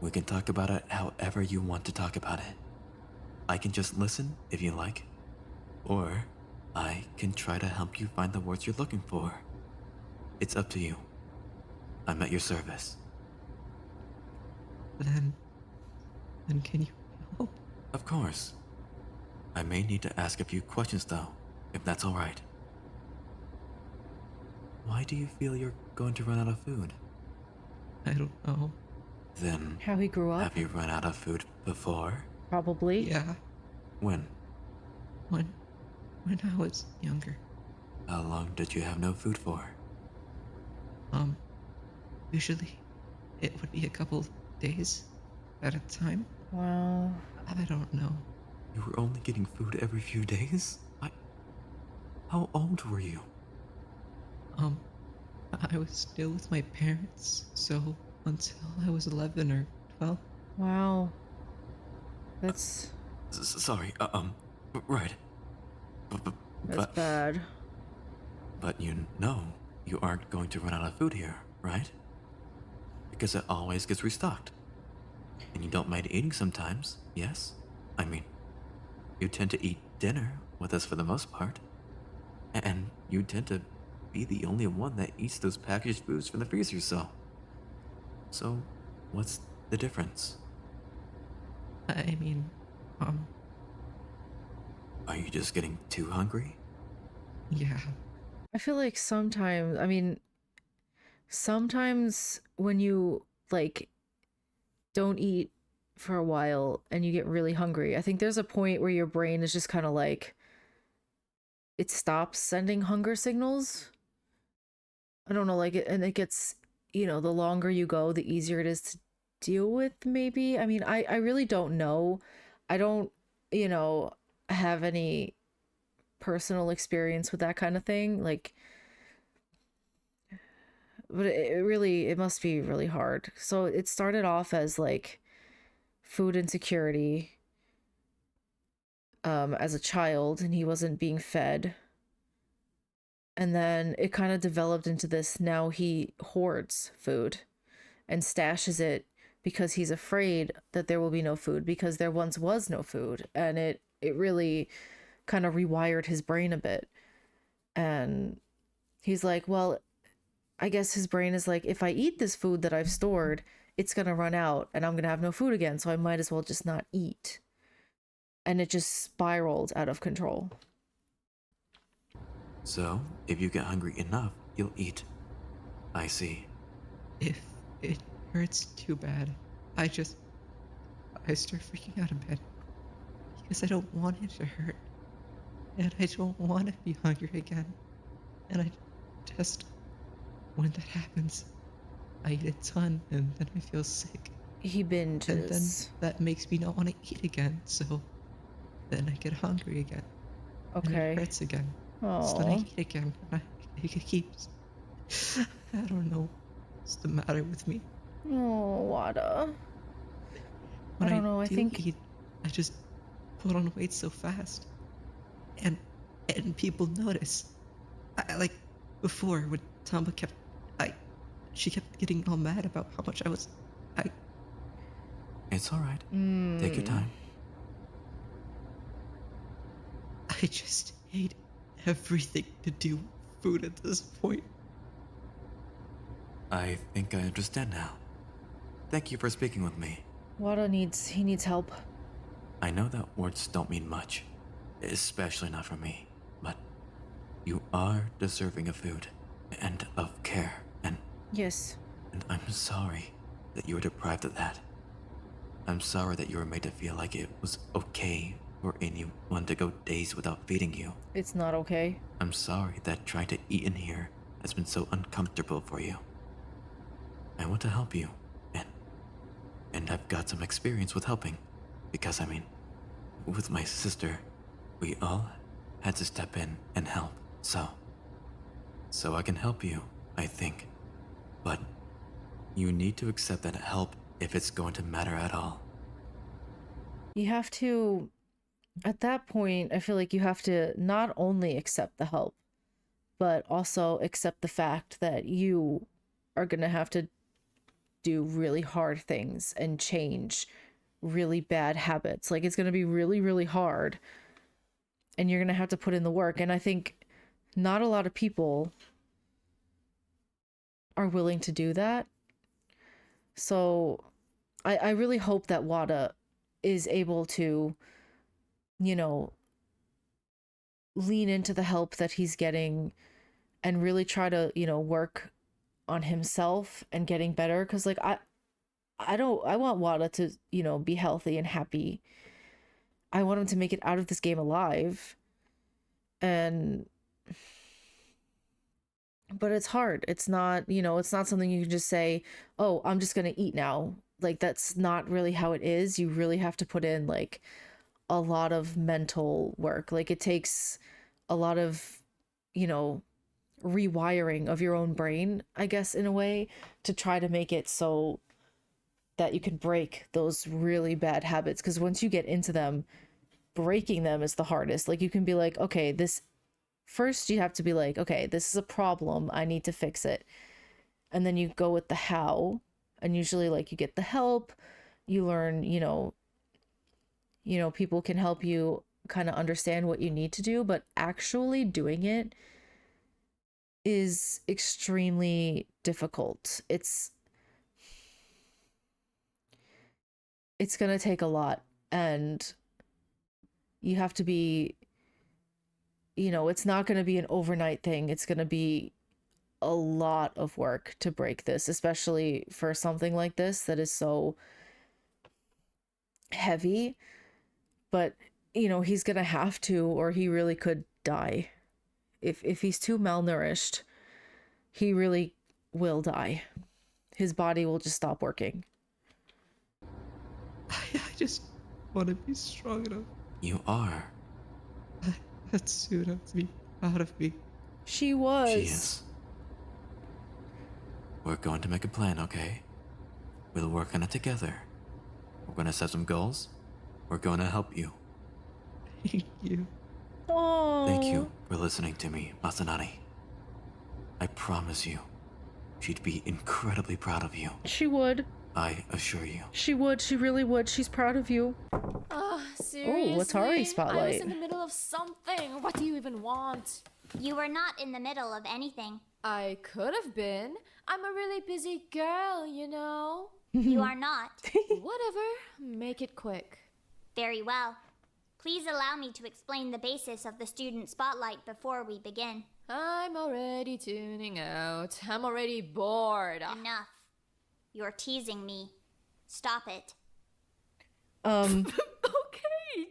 We can talk about it however you want to talk about it. I can just listen if you like. Or I can try to help you find the words you're looking for. It's up to you. I'm at your service. Then can you help? Of course. I may need to ask a few questions though, if that's alright. Why do you feel you're going to run out of food? I don't know. Then... How he grew up? Have you run out of food before? Probably. Yeah. When? When I was younger. How long did you have no food for? Usually it would be a couple days at a time. Wow. I don't know. You were only getting food every few days? How old were you? I was still with my parents, so until I was 11 or 12. Wow. That's... Sorry, right. That's bad. But you know you aren't going to run out of food here, right? Because it always gets restocked. And you don't mind eating sometimes, yes? I mean, you tend to eat dinner with us for the most part. And you tend to be the only one that eats those packaged foods from the freezer, So, what's the difference? I mean, Are you just getting too hungry? Yeah. I feel like sometimes when you, like, don't eat for a while and you get really hungry, I think there's a point where your brain is just kind of like, it stops sending hunger signals. I don't know, like, and it gets, the longer you go, the easier it is to deal with, maybe. I mean, I really don't know. I don't, have any personal experience with that kind of thing. Like, but it must be really hard. So it started off as like food insecurity as a child, and he wasn't being fed. And then it kind of developed into this, now he hoards food and stashes it because he's afraid that there will be no food, because there once was no food. And it really kind of rewired his brain a bit. And he's like, well, I guess his brain is like, if I eat this food that I've stored, it's going to run out and I'm going to have no food again. So I might as well just not eat. and it just spiraled out of control. So, if you get hungry enough, you'll eat. I see. If it hurts too bad, I start freaking out a bit. Because I don't want it to hurt. And I don't want to be hungry again. And I just, when that happens, I eat a ton and then I feel sick. He binges. And then that makes me not want to eat again, so then I get hungry again. And Okay. it hurts again. So then I eat again. And it keeps... I don't know what's the matter with me. Oh, Wada. When I don't know, I do think... eat, I just put on weight so fast. And people notice. I like, before, when Tamba she kept getting all mad about how much I was... It's alright. Take your time. I just hate everything to do with food at this point. I think I understand now. Thank you for speaking with me. Wada needs help. I know that words don't mean much, especially not from me, but you are deserving of food and of care, and Yes. I'm sorry that you were deprived of that. I'm sorry that you were made to feel like it was okay for anyone to go days without feeding you. It's not okay. I'm sorry that trying to eat in here has been so uncomfortable for you. I want to help you, and I've got some experience with helping, because with my sister, we all had to step in and help, so I can help you, I think. But you need to accept that help if it's going to matter at all. You have to, at that point, I feel like you have to not only accept the help, but also accept the fact that you are going to have to do really hard things and change really bad habits. Like, it's going to be really, really hard, and you're going to have to put in the work. And I think not a lot of people are willing to do that. So I really hope that Wada is able to, lean into the help that he's getting and really try to, work on himself and getting better. Cause like, I want Wada to, be healthy and happy. I want him to make it out of this game alive. But it's hard. It's not, it's not something you can just say, oh, I'm just going to eat now. Like, that's not really how it is. You really have to put in like a lot of mental work. Like, it takes a lot of, rewiring of your own brain, I guess, in a way, to try to make it so that you can break those really bad habits. Because once you get into them, breaking them is the hardest. Like, you can be like, okay, first you have to be like, okay, this is a problem, I need to fix it. And then you go with the how, and usually like you get the help, you learn, people can help you kind of understand what you need to do, but actually doing it is extremely difficult. It's going to take a lot, and you have to be, it's not going to be an overnight thing. It's going to be a lot of work to break this, especially for something like this that is so heavy. But, he's going to have to, or he really could die. If he's too malnourished, he really will die. His body will just stop working. I just want to be strong enough. You are. That's Suna to be proud of me. She was. She is. We're going to make a plan, okay? We'll work on it together. We're going to set some goals. We're going to help you. Thank you. Oh. Thank you for listening to me, Masanari. I promise you, she'd be incredibly proud of you. She would. I assure you. She would. She really would. She's proud of you. Seriously? Oh, Watari spotlight. I was in the middle of something. What do you even want? You were not in the middle of anything. I could have been. I'm a really busy girl, you know. You are not. Whatever. Make it quick. Very well. Please allow me to explain the basis of the student spotlight before we begin. I'm already tuning out. I'm already bored. Enough. You're teasing me. Stop it. Okay,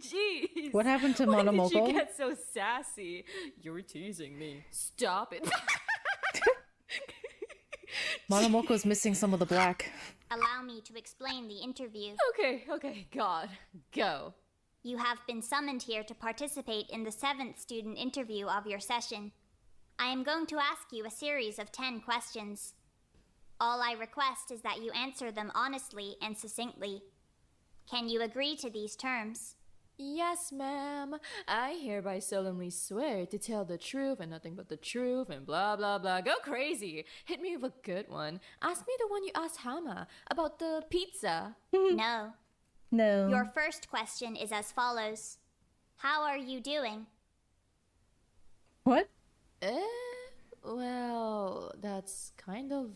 jeez. What happened to Why Monomoko? did you get so sassy? You're teasing me. Stop it. Monomoko's missing some of the black. Allow me to explain the interview. Okay, God, go. You have been summoned here to participate in the 7th student interview of your session. I am going to ask you a series of 10 questions. All I request is that you answer them honestly and succinctly. Can you agree to these terms? Yes, ma'am. I hereby solemnly swear to tell the truth and nothing but the truth and blah blah blah. Go crazy. Hit me with a good one. Ask me the one you asked Hama about the pizza. No. No. Your first question is as follows. How are you doing? What? Well, that's kind of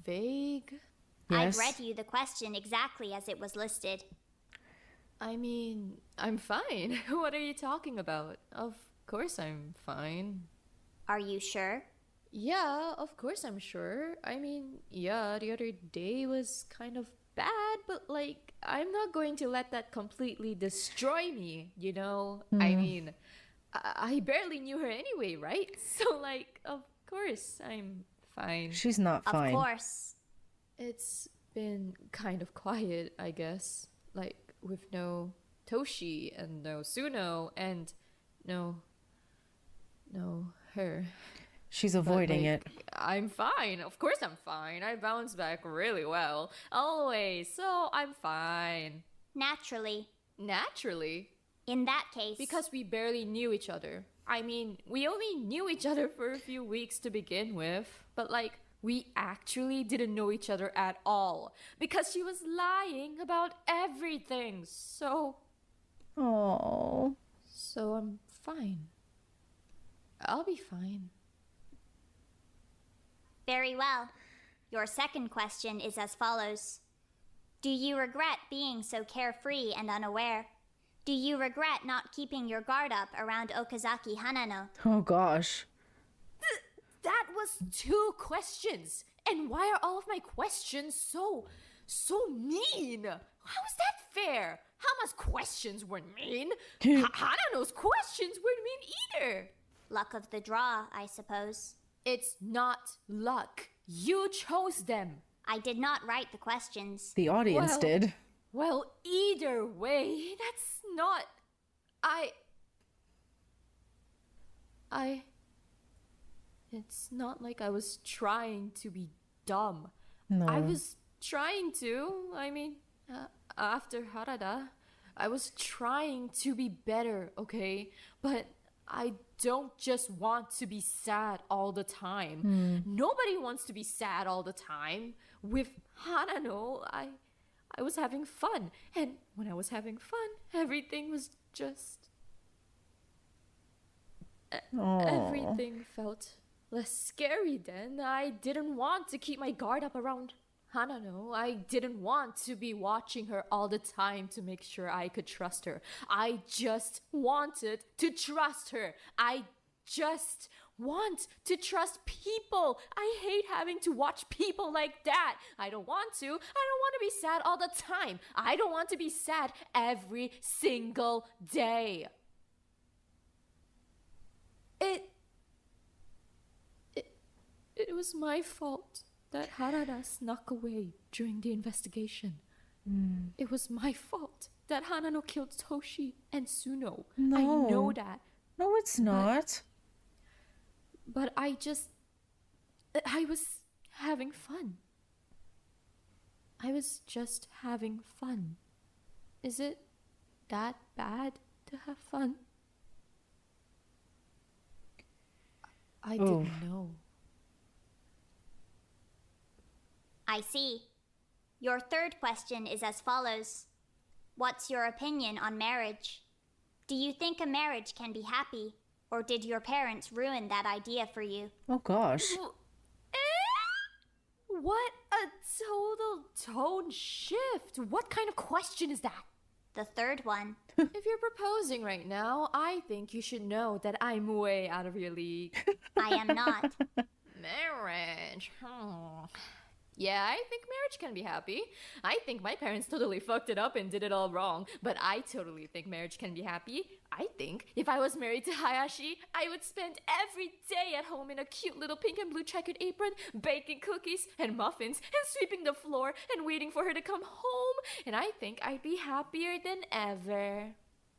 vague. Yes. I've read you the question exactly as it was listed. I mean, I'm fine. What are you talking about? Of course I'm fine. Are you sure? Yeah, of course I'm sure. I mean, yeah, the other day was kind of bad, but like, I'm not going to let that completely destroy me, you know? I mean, I barely knew her anyway, right? So like, of course I'm fine. She's not fine. Of course. It's been kind of quiet, I guess. Like, with no Toshi and no Suno and no her. She's avoiding it. I'm fine. Of course I'm fine. I bounce back really well. Always. So I'm fine. Naturally. Naturally? In that case. Because we barely knew each other. I mean, we only knew each other for a few weeks to begin with. But like, we actually didn't know each other at all. Because she was lying about everything. So Oh. I'm fine. I'll be fine. Very well. Your second question is as follows. Do you regret being so carefree and unaware? Do you regret not keeping your guard up around Okazaki Hanano? Oh gosh. That was 2 questions. And why are all of my questions so mean? How is that fair? Hama's questions weren't mean. Hanano's questions weren't mean either. Luck of the draw, I suppose. It's not luck. You chose them. I did not write the questions. The audience did. Well, either way, that's not... It's not like I was trying to be dumb. No. I was trying to. I mean, after Harada, I was trying to be better, okay? But I don't just want to be sad all the time. Nobody wants to be sad all the time. With Hanano, I was having fun. And when I was having fun, everything was just... Everything felt less scary then. I didn't want to keep my guard up around Hanano. I didn't want to be watching her all the time to make sure I could trust her. I just wanted to trust her. I just want to trust people. I hate having to watch people like that. I don't want to. I don't want to be sad all the time. I don't want to be sad every single day. It was my fault that Harada snuck away during the investigation. It was my fault that Hanano killed Toshi and Suno. No. I know that. No, it's not. But I was having fun. I was just having fun. Is it that bad to have fun? I didn't know. I see. Your third question is as follows. What's your opinion on marriage? Do you think a marriage can be happy, or did your parents ruin that idea for you? Oh gosh. What a total tone shift. What kind of question is that? The third one. If you're proposing right now, I think you should know that I'm way out of your league. I am not. Marriage. Yeah, I think marriage can be happy. I think my parents totally fucked it up and did it all wrong, but I totally think marriage can be happy. I think if I was married to Hayashi, I would spend every day at home in a cute little pink and blue checkered apron, baking cookies and muffins and sweeping the floor and waiting for her to come home, and I think I'd be happier than ever.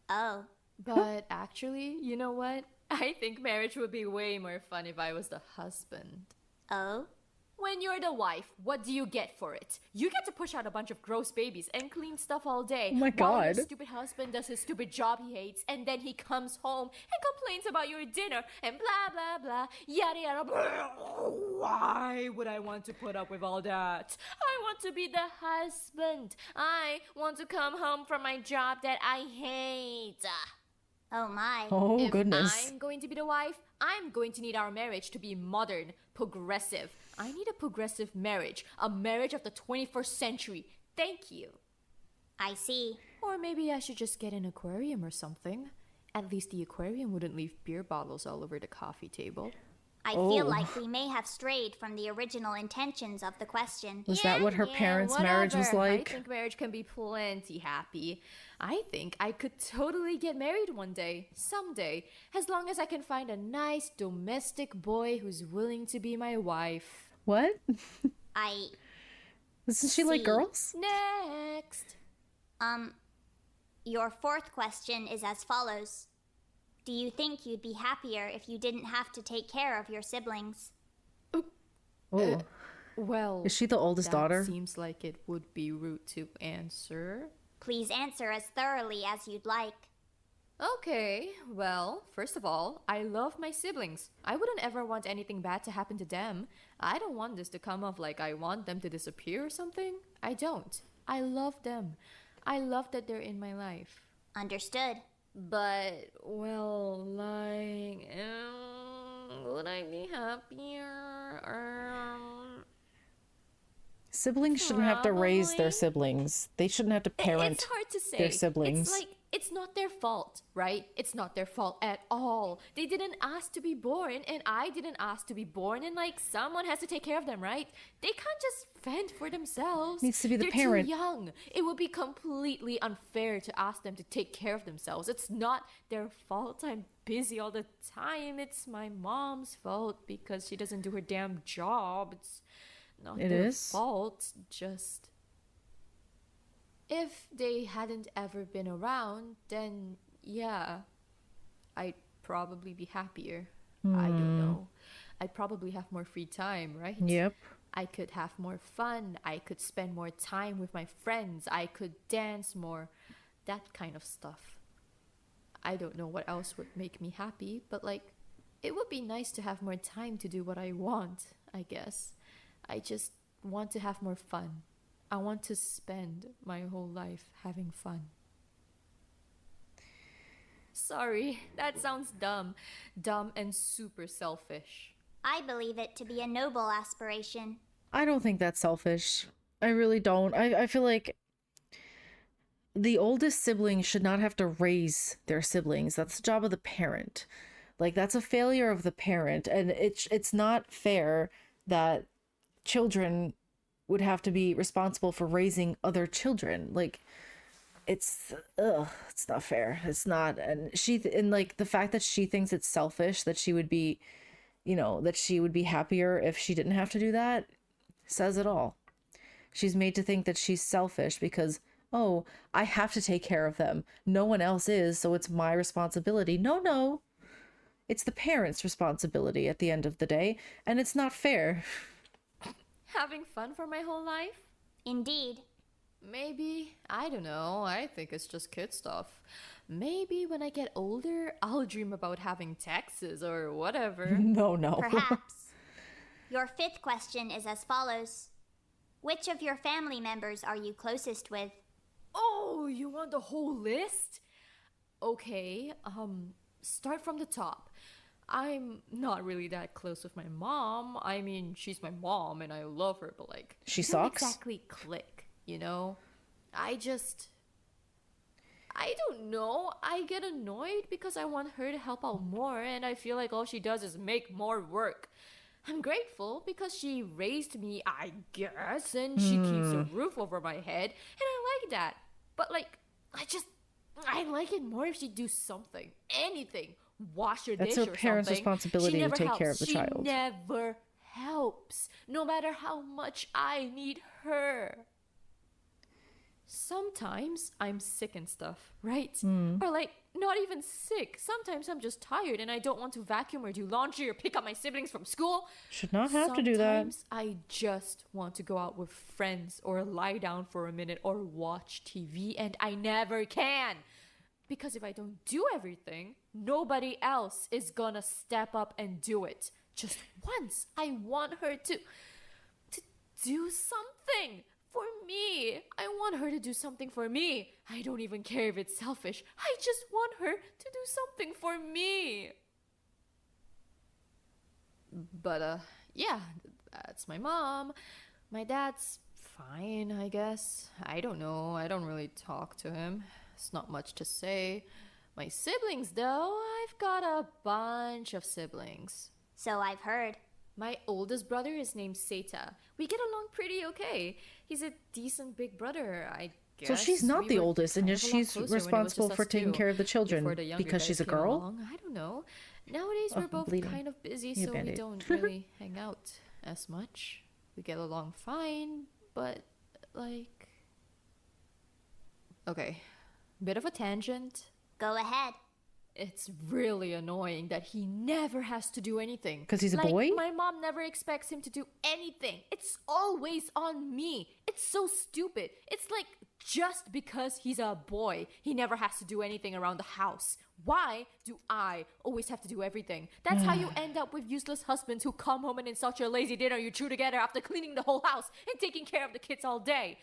Oh. But actually, you know what? I think marriage would be way more fun if I was the husband. Oh? When you're the wife, what do you get for it? You get to push out a bunch of gross babies and clean stuff all day. Oh my While your God. stupid husband does his stupid job he hates, and then he comes home and complains about your dinner and blah blah blah, yada yada blah. Why would I want to put up with all that? I want to be the husband. I want to come home from my job that I hate. Oh my. Oh, If goodness. I'm going to be the wife, I'm going to need our marriage to be modern, progressive. I need a progressive marriage, a marriage of the 21st century. Thank you. I see. Or maybe I should just get an aquarium or something. At least the aquarium wouldn't leave beer bottles all over the coffee table. I feel like we may have strayed from the original intentions of the question. Was that what her parents' marriage was whatever. like? I think marriage can be plenty happy. I think I could totally get married one day, someday, as long as I can find a nice domestic boy who's willing to be my wife. What? I... Doesn't she like See. girls? Next. Your fourth question is as follows. Do you think you'd be happier if you didn't have to take care of your siblings? Oh. Well, Is she the oldest that daughter? seems like it would be rude to answer. Please answer as thoroughly as you'd like. Okay, well, first of all, I love my siblings. I wouldn't ever want anything bad to happen to them. I don't want this to come off like I want them to disappear or something. I don't. I love them. I love that they're in my life. Understood. But, well, like, would I be happier? Siblings shouldn't have to raise their Probably. siblings. They shouldn't have to parent It's hard to say. their siblings. It's like, it's not their fault, right? It's not their fault at all. They didn't ask to be born, and I didn't ask to be born, and like, someone has to take care of them, right? They can't just fend for themselves. Needs to be the They're parent. too young. It would be completely unfair to ask them to take care of themselves. It's not their fault I'm busy all the time. It's my mom's fault because she doesn't do her damn job. It's not It their is? fault, just... If they hadn't ever been around, then yeah, I'd probably be happier. I don't know. I'd probably have more free time, right? Yep. I could have more fun. I could spend more time with my friends. I could dance more. That kind of stuff. I don't know what else would make me happy, but like, it would be nice to have more time to do what I want, I guess. I just want to have more fun. I want to spend my whole life having fun. Sorry, that sounds dumb. Dumb and super selfish. I believe it to be a noble aspiration. I don't think that's selfish. I really don't. I feel like the oldest sibling should not have to raise their siblings. That's the job of the parent. Like, that's a failure of the parent, and it's not fair that children would have to be responsible for raising other children. Like, it's not fair. It's not. And like, the fact that she thinks it's selfish that she would be, that she would be happier if she didn't have to do that, says it all. She's made to think that she's selfish because, oh, I have to take care of them. No one else is, so it's my responsibility. No. It's the parents' responsibility at the end of the day, and it's not fair. Having fun for my whole life? Indeed. Maybe. I don't know. I think it's just kid stuff. Maybe when I get older, I'll dream about having taxes or whatever. No. Perhaps. Your fifth question is as follows. Which of your family members are you closest with? Oh, you want the whole list? Okay, start from the top. I'm not really that close with my mom. I mean, she's my mom and I love her, but like, She we don't sucks? exactly click, you know? I just... I don't know. I get annoyed because I want her to help out more, and I feel like all she does is make more work. I'm grateful because she raised me, I guess, and she keeps a roof over my head, and I like that. But like, I like it more if she do something, anything, wash your dish or something. That's her parents' responsibility to take care of the child. She never helps, no matter how much I need her. Sometimes I'm sick and stuff, right? Or like, not even sick. Sometimes I'm just tired and I don't want to vacuum or do laundry or pick up my siblings from school. Should not have to do that. Sometimes I just want to go out with friends or lie down for a minute or watch TV, and I never can. Because if I don't do everything, nobody else is gonna step up and do it. Just once, I want her to do something. For me. I want her to do something for me. I don't even care if it's selfish. I just want her to do something for me. But, yeah, that's my mom. My dad's fine, I guess. I don't know. I don't really talk to him. It's not much to say. My siblings, though, I've got a bunch of siblings. So I've heard. My oldest brother is named Seta. We get along pretty okay. He's a decent big brother, I guess. So she's not the oldest, and yet she's responsible for taking care of the children because she's a girl? I don't know. Nowadays we're both kind of busy, so we don't really hang out as much. We get along fine, but like... Okay, bit of a tangent. Go ahead. It's really annoying that he never has to do anything. Because he's a boy? My mom never expects him to do anything. It's always on me. It's so stupid. It's like just because he's a boy, he never has to do anything around the house. Why do I always have to do everything? That's how you end up with useless husbands who come home and insult your lazy dinner you chew together after cleaning the whole house and taking care of the kids all day.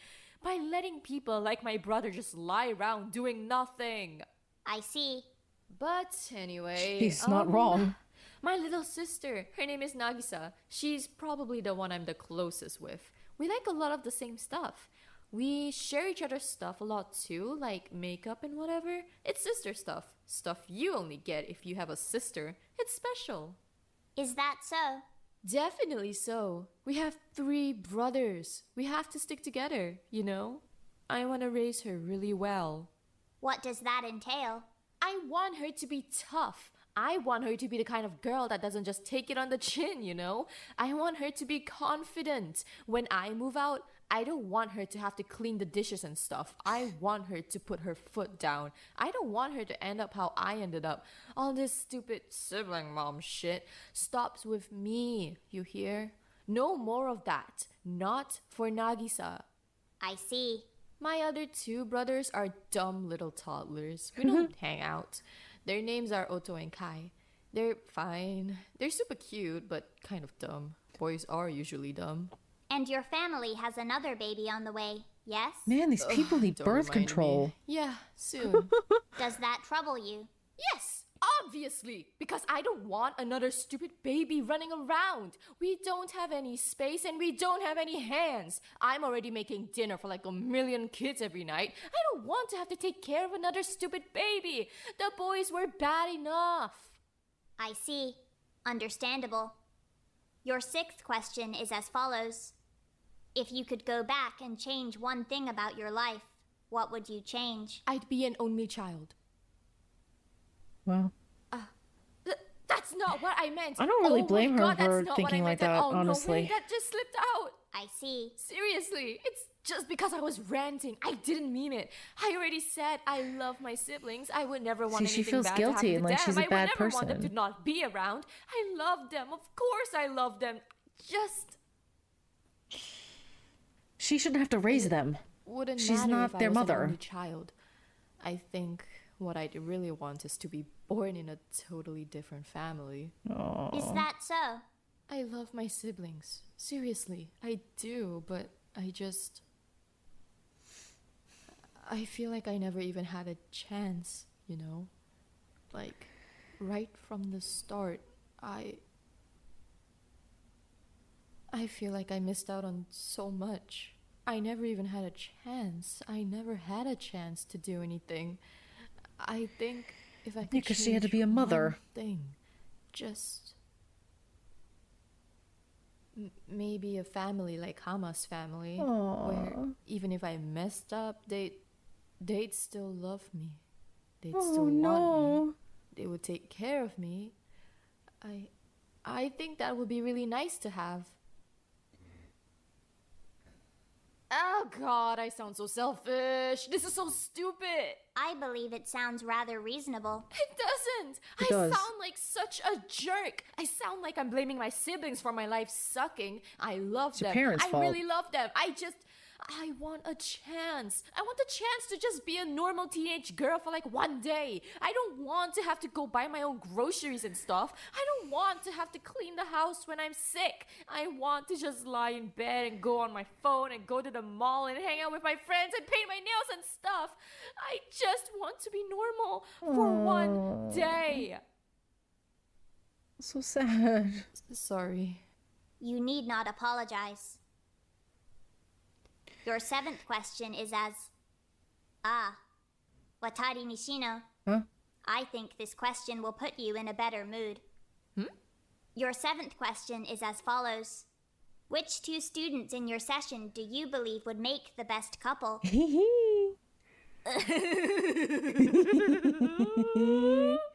By letting people like my brother just lie around doing nothing. I see. But anyway... He's not wrong. My little sister, her name is Nagisa. She's probably the one I'm the closest with. We like a lot of the same stuff. We share each other's stuff a lot too, like makeup and whatever. It's sister stuff. Stuff you only get if you have a sister. It's special. Is that so? Definitely so. We have 3 brothers. We have to stick together, you know? I want to raise her really well. What does that entail? I want her to be tough. I want her to be the kind of girl that doesn't just take it on the chin, you know? I want her to be confident. When I move out, I don't want her to have to clean the dishes and stuff. I want her to put her foot down. I don't want her to end up how I ended up. All this stupid sibling mom shit stops with me, you hear? No more of that. Not for Nagisa. I see. My other 2 brothers are dumb little toddlers. We don't hang out. Their names are Otto and Kai. They're fine. They're super cute, but kind of dumb. Boys are usually dumb. And your family has another baby on the way, yes? Man, these people need birth control. Me. Yeah, soon. Does that trouble you? Yes, obviously, because I don't want another stupid baby running around. We don't have any space and we don't have any hands. I'm already making dinner for like 1 million kids every night. I don't want to have to take care of another stupid baby. The boys were bad enough. I see. Understandable. Your 6th question is as follows. If you could go back and change one thing about your life, what would you change? I'd be an only child. Well, that's not what I meant. I don't really blame her God, for thinking like that, honestly. No way, that just slipped out. I see. Seriously, it's just because I was ranting. I didn't mean it. I already said I love my siblings. I would never want anything she feels bad guilty to and happen like to she's them. a bad I would never want them person. to not be around. I love them. Of course I love them. Just... She shouldn't have to raise them. Wouldn't She's matter not if their I was mother. An only child. I think what I really want is to be born in a totally different family. Aww. Is that so? I love my siblings. Seriously, I do, but I feel like I never even had a chance, you know? Like, right from the start, I feel like I missed out on so much. I never even had a chance. I never had a chance to do anything. I think if I could Yeah, 'cause she had to change be a mother. one thing, just maybe a family like Hama's family, where even if I messed up, they'd still love me. They'd still want me. They would take care of me. I think that would be really nice to have. Oh god, I sound so selfish. This is so stupid. I believe it sounds rather reasonable. It doesn't. It does. I sound like such a jerk. I sound like I'm blaming my siblings for my life sucking. I love It's your them. parents' I fault. really love them. I want a chance. I want the chance to just be a normal teenage girl for like one day. I don't want to have to go buy my own groceries and stuff. I don't want to have to clean the house when I'm sick. I want to just lie in bed and go on my phone and go to the mall and hang out with my friends and paint my nails and stuff. I just want to be normal for one day. So sad. Sorry. You need not apologize. Your 7th question is as... Watari Nishino. Huh? I think this question will put you in a better mood. Your 7th question is as follows. Which 2 students in your session do you believe would make the best couple?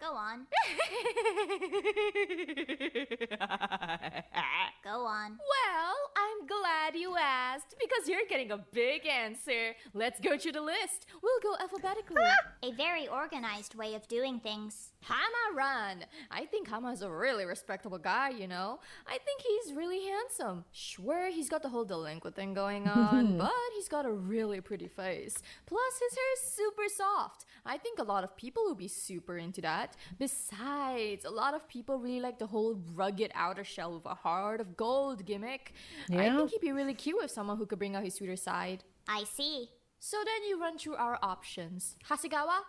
Go on. Go on. Well, I'm glad you asked because you're getting a big answer. Let's go through the list. We'll go alphabetically. A very organized way of doing things. Hama-ran. I think Hama's a really respectable guy, you know? I think he's really handsome. Sure, he's got the whole delinquent thing going on, but he's got a really pretty face. Plus, his hair is super soft. I think a lot of people will be super into that. Besides, a lot of people really like the whole rugged outer shell with a heart of gold gimmick. I Yeah. think he'd be really cute with someone who could bring out his sweeter side. I see. So then you run through our options. Hasegawa?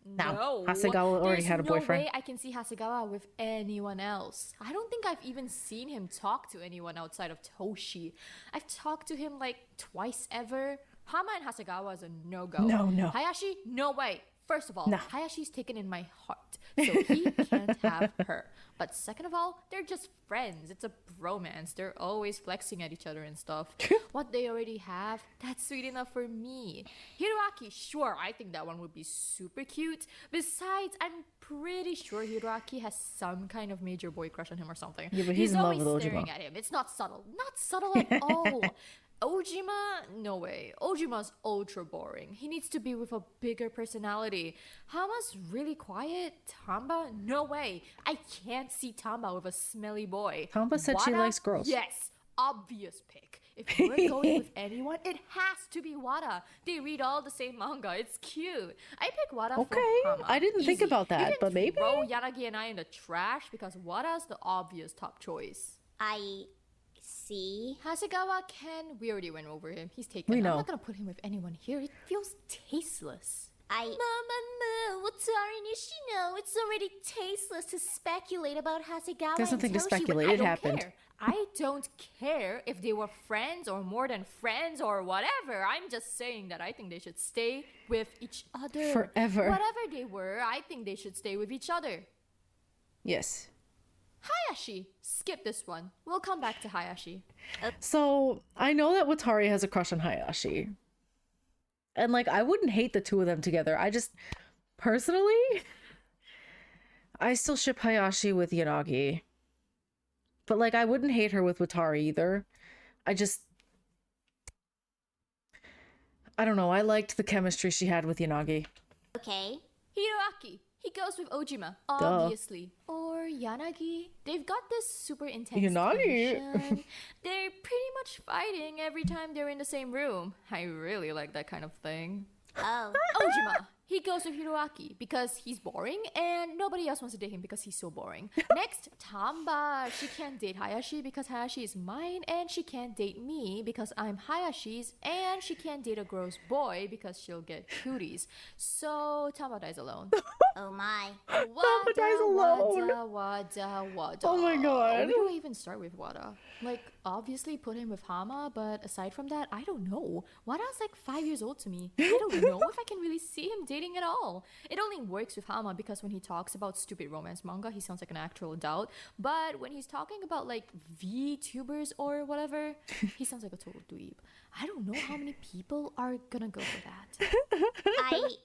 No, Hasegawa already had a boyfriend. There's no way I can see Hasegawa with anyone else. I don't think I've even seen him talk to anyone outside of Toshi. I've talked to him like twice ever. Hama and Hasegawa is a no-go. No. Hayashi, no way. First of all, No. Hayashi's taken in my heart, so he can't have her. But second of all, they're just friends. It's a bromance. They're always flexing at each other and stuff. What they already have, that's sweet enough for me. Hiroaki, sure, I think that one would be super cute. Besides, I'm pretty sure Hiroaki has some kind of major boy crush on him or something. Yeah, but he's in love always with staring Ojima. at him. It's not subtle. Not subtle at all. Ojima? No way. Ojima's ultra boring. He needs to be with a bigger personality. Hama's really quiet. Tamba? No way. I can't see Tamba with a smelly boy. Tamba said she Wada? likes girls. Yes. Obvious pick. If we're going with anyone, it has to be Wada. They read all the same manga. It's cute. I pick Wada Okay, for Hama. I didn't think Easy. about that, You can but maybe. throw Yanagi and I in the trash because Wada's the obvious top choice. I see. Hasegawa Ken, we already went over him. He's taken. We I'm know. not gonna put him with anyone here. It feels tasteless. Mama, Watari Nishino, it's already tasteless to speculate about Hasegawa There's nothing to and Toshi. speculate. I It don't happened. care. I don't care if they were friends or more than friends or whatever. I'm just saying that I think they should stay with each other. Forever. Whatever they were, I think they should stay with each other. Yes. Hayashi. Skip this one. We'll come back to Hayashi. So I know that Watari has a crush on Hayashi. And like, I wouldn't hate the two of them together. I just, personally, I still ship Hayashi with Yanagi. But like, I wouldn't hate her with Watari either. I don't know. I liked the chemistry she had with Yanagi. Okay. Hiroaki. He goes with Ojima, obviously. Or Yanagi. They've got this super intense Yanagi. tension. They're pretty much fighting every time they're in the same room. I really like that kind of thing. Oh. Ojima. He goes with Hiroaki because he's boring and nobody else wants to date him because he's so boring. Next, Tamba. She can't date Hayashi because Hayashi is mine, and she can't date me because I'm Hayashi's, and she can't date a gross boy because she'll get cooties. So Tamba dies alone. Oh my. Tamba dies alone. Wada. Oh my god. Where do I even start with Wada? Like, obviously put him with Hama, but aside from that, I don't know. Wada's like 5 years old to me. I don't know if I can really see him dating at all. It only works with Hama because when he talks about stupid romance manga, he sounds like an actual adult. But when he's talking about like VTubers or whatever, he sounds like a total dweeb. I don't know how many people are gonna go for that. I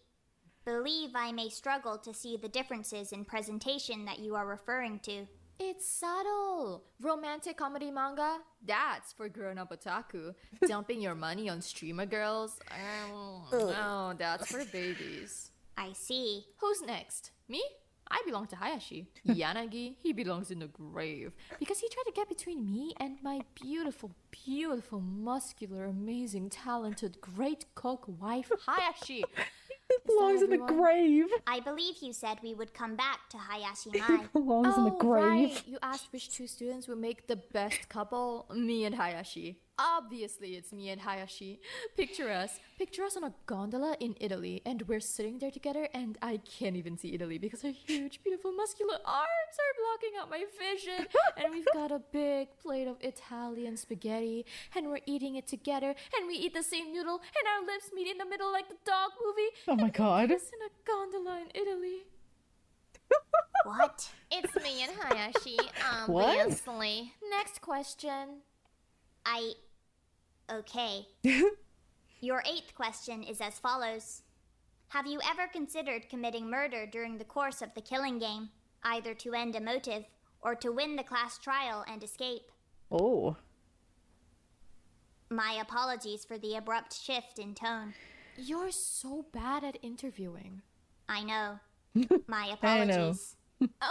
believe I may struggle to see the differences in presentation that you are referring to. It's subtle. Romantic comedy manga? That's for grown-up otaku. Dumping your money on streamer girls? No, that's for babies. I see. Who's next? Me? I belong to Hayashi. Yanagi, he belongs in the grave. Because he tried to get between me and my beautiful, beautiful, muscular, amazing, talented, great cook wife, Hayashi. Belongs in the grave. I believe you said we would come back to Hayashi Mai. Belongs in the grave. Right. You asked which two students would make the best couple. Me and Hayashi. Obviously, it's me and Hayashi. Picture us. Picture us on a gondola in Italy, and we're sitting there together, and I can't even see Italy because her huge, beautiful, muscular arms are blocking out my vision. And we've got a big plate of Italian spaghetti, and we're eating it together, and we eat the same noodle, and our lips meet in the middle like the dog movie. Oh my god. Kiss in a gondola in Italy. What? It's me and Hayashi, What? obviously. Next question. Okay. Your 8th question is as follows. Have you ever considered committing murder during the course of the killing game, either to end a motive or to win the class trial and escape? Oh. My apologies for the abrupt shift in tone. You're so bad at interviewing. I know. My I know. apologies.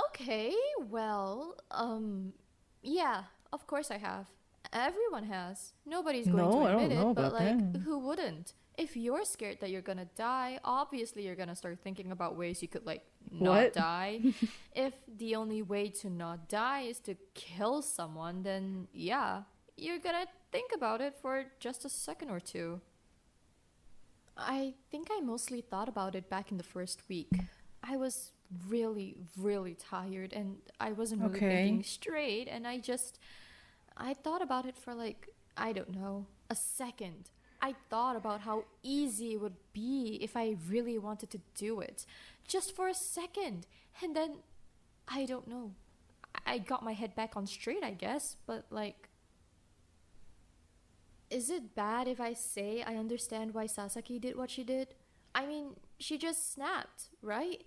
Okay, well, yeah, of course I have. Everyone has. Nobody's going No, to I don't admit know it, but about like, that. who wouldn't? If you're scared that you're gonna die, obviously you're gonna start thinking about ways you could like not What? die. If the only way to not die is to kill someone, then yeah, you're gonna think about it for just a second or two. I think I mostly thought about it back in the first week. I was really, really tired and I wasn't really Okay. thinking straight, and I thought about it for like, I don't know, a second. I thought about how easy it would be if I really wanted to do it. Just for a second. And then, I don't know. I got my head back on straight, I guess, but like, is it bad if I say I understand why Sasaki did what she did? I mean, she just snapped, right?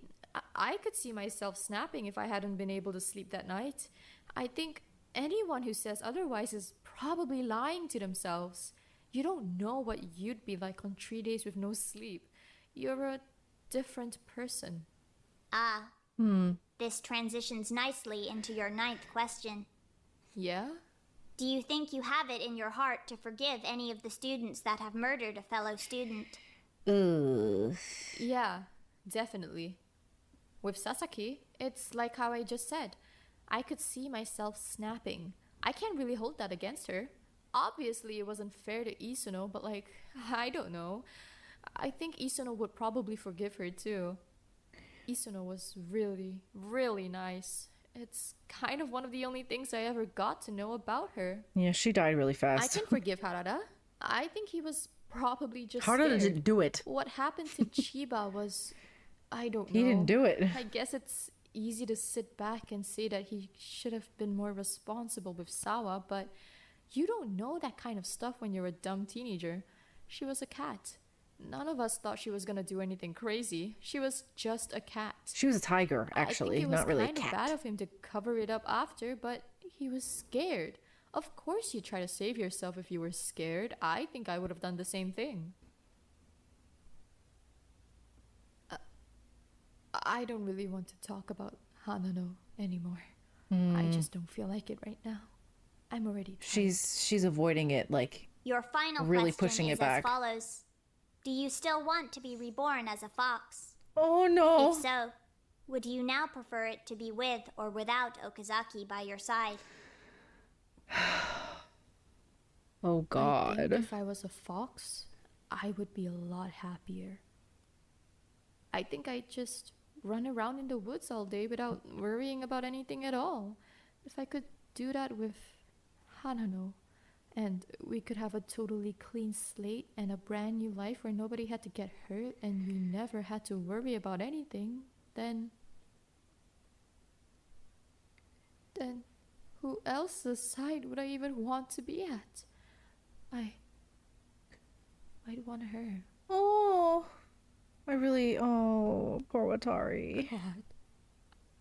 I could see myself snapping if I hadn't been able to sleep that night. I think anyone who says otherwise is probably lying to themselves. You don't know what you'd be like on 3 days with no sleep. You're a different person. Ah. This transitions nicely into your 9th question. Yeah? Do you think you have it in your heart to forgive any of the students that have murdered a fellow student? Ugh. Yeah, definitely. With Sasaki, it's like how I just said. I could see myself snapping. I can't really hold that against her. Obviously, it wasn't fair to Isuno, but like, I don't know. I think Isuno would probably forgive her too. Isuno was really, really nice. It's kind of one of the only things I ever got to know about her. Yeah, she died really I fast. can forgive Harada. I think he was probably just Harada scared. didn't do it. What happened to Chiba was, I don't know. He didn't do it. I guess it's easy to sit back and say that he should have been more responsible with Sawa, but you don't know that kind of stuff when you're a dumb teenager. She was a cat. None of us thought she was gonna do anything crazy. She was just a cat. She was a tiger, I actually, think it was not really a kind of cat. bad of him to cover it up after, but he was scared. Of course you'd try to save yourself if you were scared. I think I would have done the same thing. I don't really want to talk about Hanano anymore. I just don't feel like it right now. I'm already tired. She's avoiding it, like, Your final really question pushing is it back. as follows. Do you still want to be reborn as a fox? Oh no. If so, would you now prefer it to be with or without Okazaki by your side? Oh I god. think if I was a fox, I would be a lot happier. I think I'd just run around in the woods all day without worrying about anything at all. If I could do that with Hanano, and we could have a totally clean slate and a brand new life where nobody had to get hurt and we never had to worry about anything, then who else's side would I even want to be at? I'd want her. Oh. Poor Watari. God,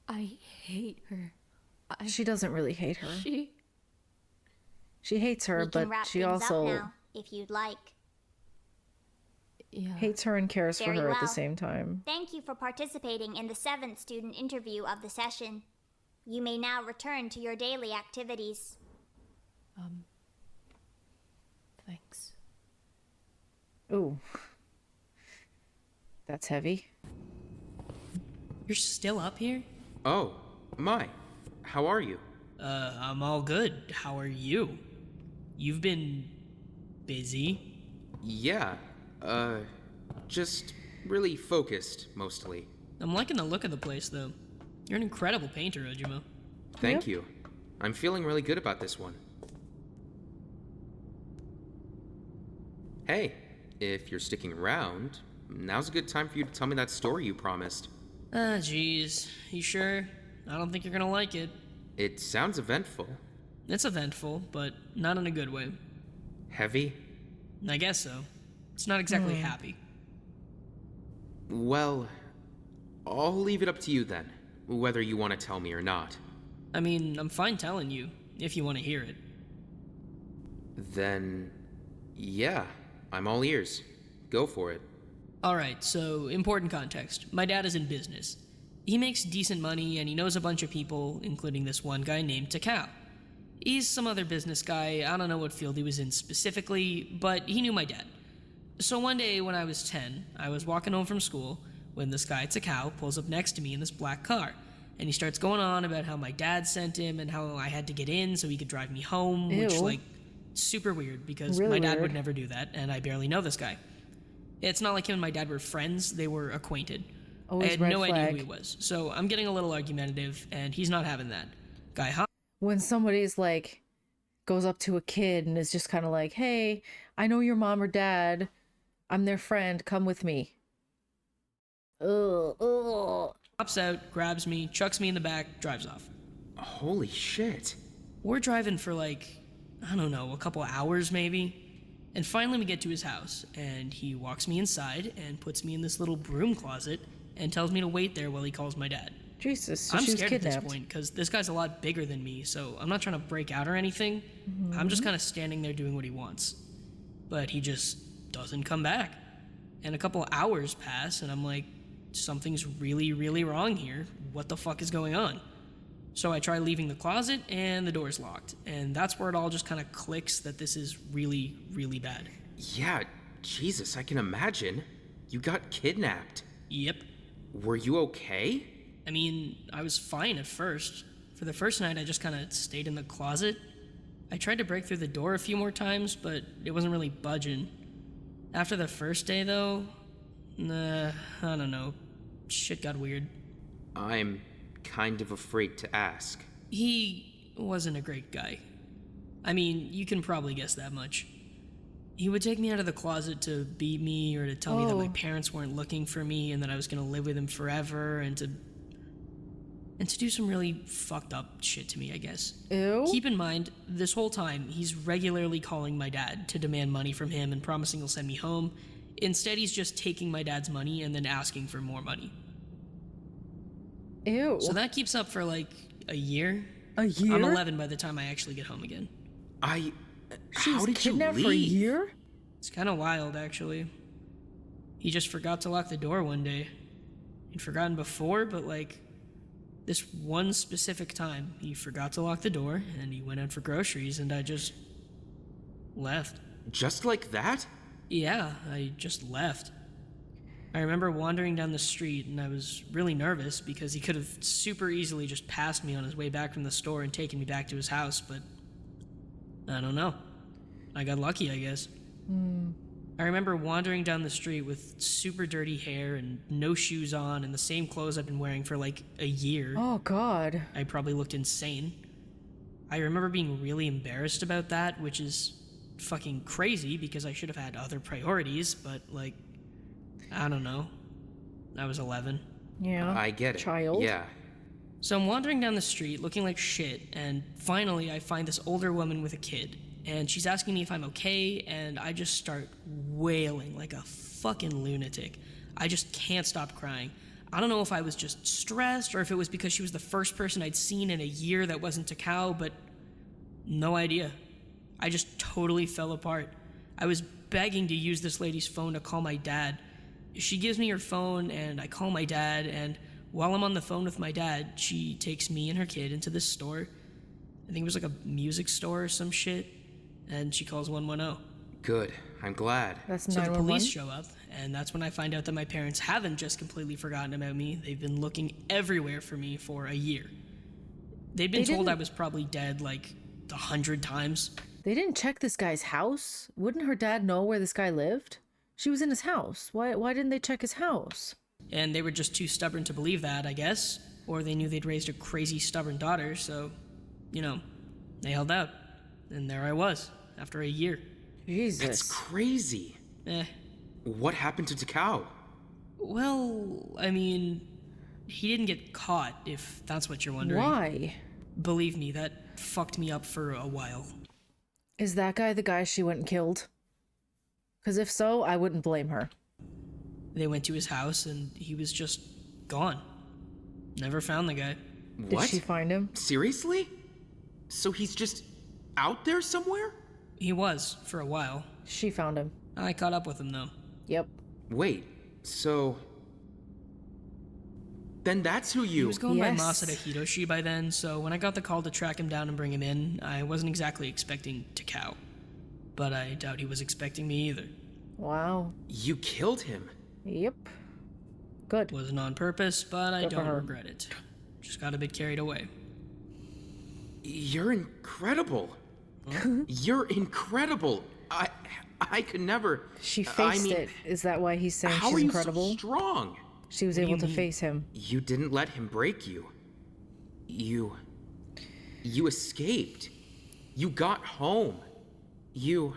I hate her. She doesn't really hate her. She hates her, We can but wrap she things also up now, if you'd like. Yeah. hates her and cares for Very her at the well. same time. Thank you for participating in the 7th student interview of the session. You may now return to your daily activities. Thanks. Ooh. That's heavy. You're still up here? Oh, my. How are you? I'm all good. How are you? You've been busy. Yeah, just really focused, mostly. I'm liking the look of the place, though. You're an incredible painter, Ojimo. Thank you. I'm feeling really good about this one. Hey, if you're sticking around, now's a good time for you to tell me that story you promised. Ah, jeez. You sure? I don't think you're gonna like it. It sounds eventful. It's eventful, but not in a good way. Heavy? I guess so. It's not exactly happy. Well, I'll leave it up to you then, whether you want to tell me or not. I mean, I'm fine telling you, if you want to hear it. Then, yeah, I'm all ears. Go for it. Alright, so important context. My dad is in business. He makes decent money and he knows a bunch of people, including this one guy named Takao. He's some other business guy, I don't know what field he was in specifically, but he knew my dad. So one day when I was 10, I was walking home from school when this guy Takao pulls up next to me in this black car. And he starts going on about how my dad sent him and how I had to get in so he could drive me home, which, Ew. like, super weird because Really my dad weird. would never do that and I barely know this guy. It's not like him and my dad were friends, they were acquainted. Always I had red no idea flag. who he was, so I'm getting a little argumentative and he's not having that. Guy When somebody's like, goes up to a kid and is just kind of like, hey, I know your mom or dad. I'm their friend. Come with me. Ugh. hops out, grabs me, chucks me in the back, drives off. Holy shit. We're driving for like, I don't know, a couple hours maybe. And finally we get to his house, and he walks me inside and puts me in this little broom closet and tells me to wait there while he calls my dad. Jesus, so I'm she was scared at kidnapped. this point because this guy's a lot bigger than me, so I'm not trying to break out or anything. I'm just kind of standing there doing what he wants. But he just doesn't come back. And a couple hours pass, and I'm like, something's really, really wrong here. What the fuck is going on? So I try leaving the closet, and the door's locked. And that's where it all just kind of clicks that this is really, really bad. Yeah, Jesus, I can imagine. You got kidnapped. Yep. Were you okay? I mean, I was fine at first. For the first night, I just kind of stayed in the closet. I tried to break through the door a few more times, but it wasn't really budging. After the first day, though, I don't know. Shit got weird. I'm kind of afraid to ask. He wasn't a great guy. I mean, you can probably guess that much. He would take me out of the closet to beat me or to tell me that my parents weren't looking for me and that I was gonna live with him forever and to do some really fucked up shit to me, I guess. Ew. Keep in mind, this whole time, he's regularly calling my dad to demand money from him and promising he'll send me home. Instead, he's just taking my dad's money and then asking for more money. Ew. So that keeps up for like a year. A year? I'm 11 by the time I actually get home again. She was How did you kidnapped for a leave? year? It's kind of wild, actually. He just forgot to lock the door one day. He'd forgotten before, but like, this one specific time, he forgot to lock the door, and he went out for groceries, and I just left. Just like that? Yeah, I just left. I remember wandering down the street and I was really nervous because he could have super easily just passed me on his way back from the store and taken me back to his house, but I don't know. I got lucky, I guess. I remember wandering down the street with super dirty hair and no shoes on and the same clothes I've been wearing for like a year. Oh, God. I probably looked insane. I remember being really embarrassed about that, which is fucking crazy because I should have had other priorities, but like, I don't know. I was 11. Yeah. I get it. Child. Yeah. So I'm wandering down the street looking like shit, and finally I find this older woman with a kid, and she's asking me if I'm okay, and I just start wailing like a fucking lunatic. I just can't stop crying. I don't know if I was just stressed or if it was because she was the first person I'd seen in a year that wasn't Takao, but no idea. I just totally fell apart. I was begging to use this lady's phone to call my dad. She gives me her phone, and I call my dad, and while I'm on the phone with my dad, she takes me and her kid into this store. I think it was like a music store or some shit, and she calls 110. Good. I'm glad. That's So the 911. police show up, and that's when I find out that my parents haven't just completely forgotten about me. They've been looking everywhere for me for a year. They'd been told I was probably dead like 100 times. They didn't check this guy's house. Wouldn't her dad know where this guy lived? She was in his house. Why didn't they check his house? And they were just too stubborn to believe that, I guess. Or they knew they'd raised a crazy, stubborn daughter, so, you know, they held out. And there I was, after a year. Jesus. That's crazy. Eh. What happened to Takao? Well, I mean, he didn't get caught, if that's what you're wondering. Why? Believe me, that fucked me up for a while. Is that guy the guy she went and killed? Because if so, I wouldn't blame her. They went to his house, and he was just gone. Never found the guy. What? Did she find him? Seriously? So he's just out there somewhere? He was, for a while. She found him. I caught up with him, though. Yep. Wait, so... Then that's who you... He was going by Yes. Masada Hiroshi by then, so when I got the call to track him down and bring him in, I wasn't exactly expecting Takao. But I doubt he was expecting me either. Wow. You killed him? Yep. Good. Wasn't on purpose, but I Good for don't her. regret it. Just got a bit carried away. You're incredible. You're incredible. I could never... She faced it. Is that why he's saying How she's are you incredible? so strong? She was What do able you to mean? face him. You didn't let him break you. You escaped. You got home. You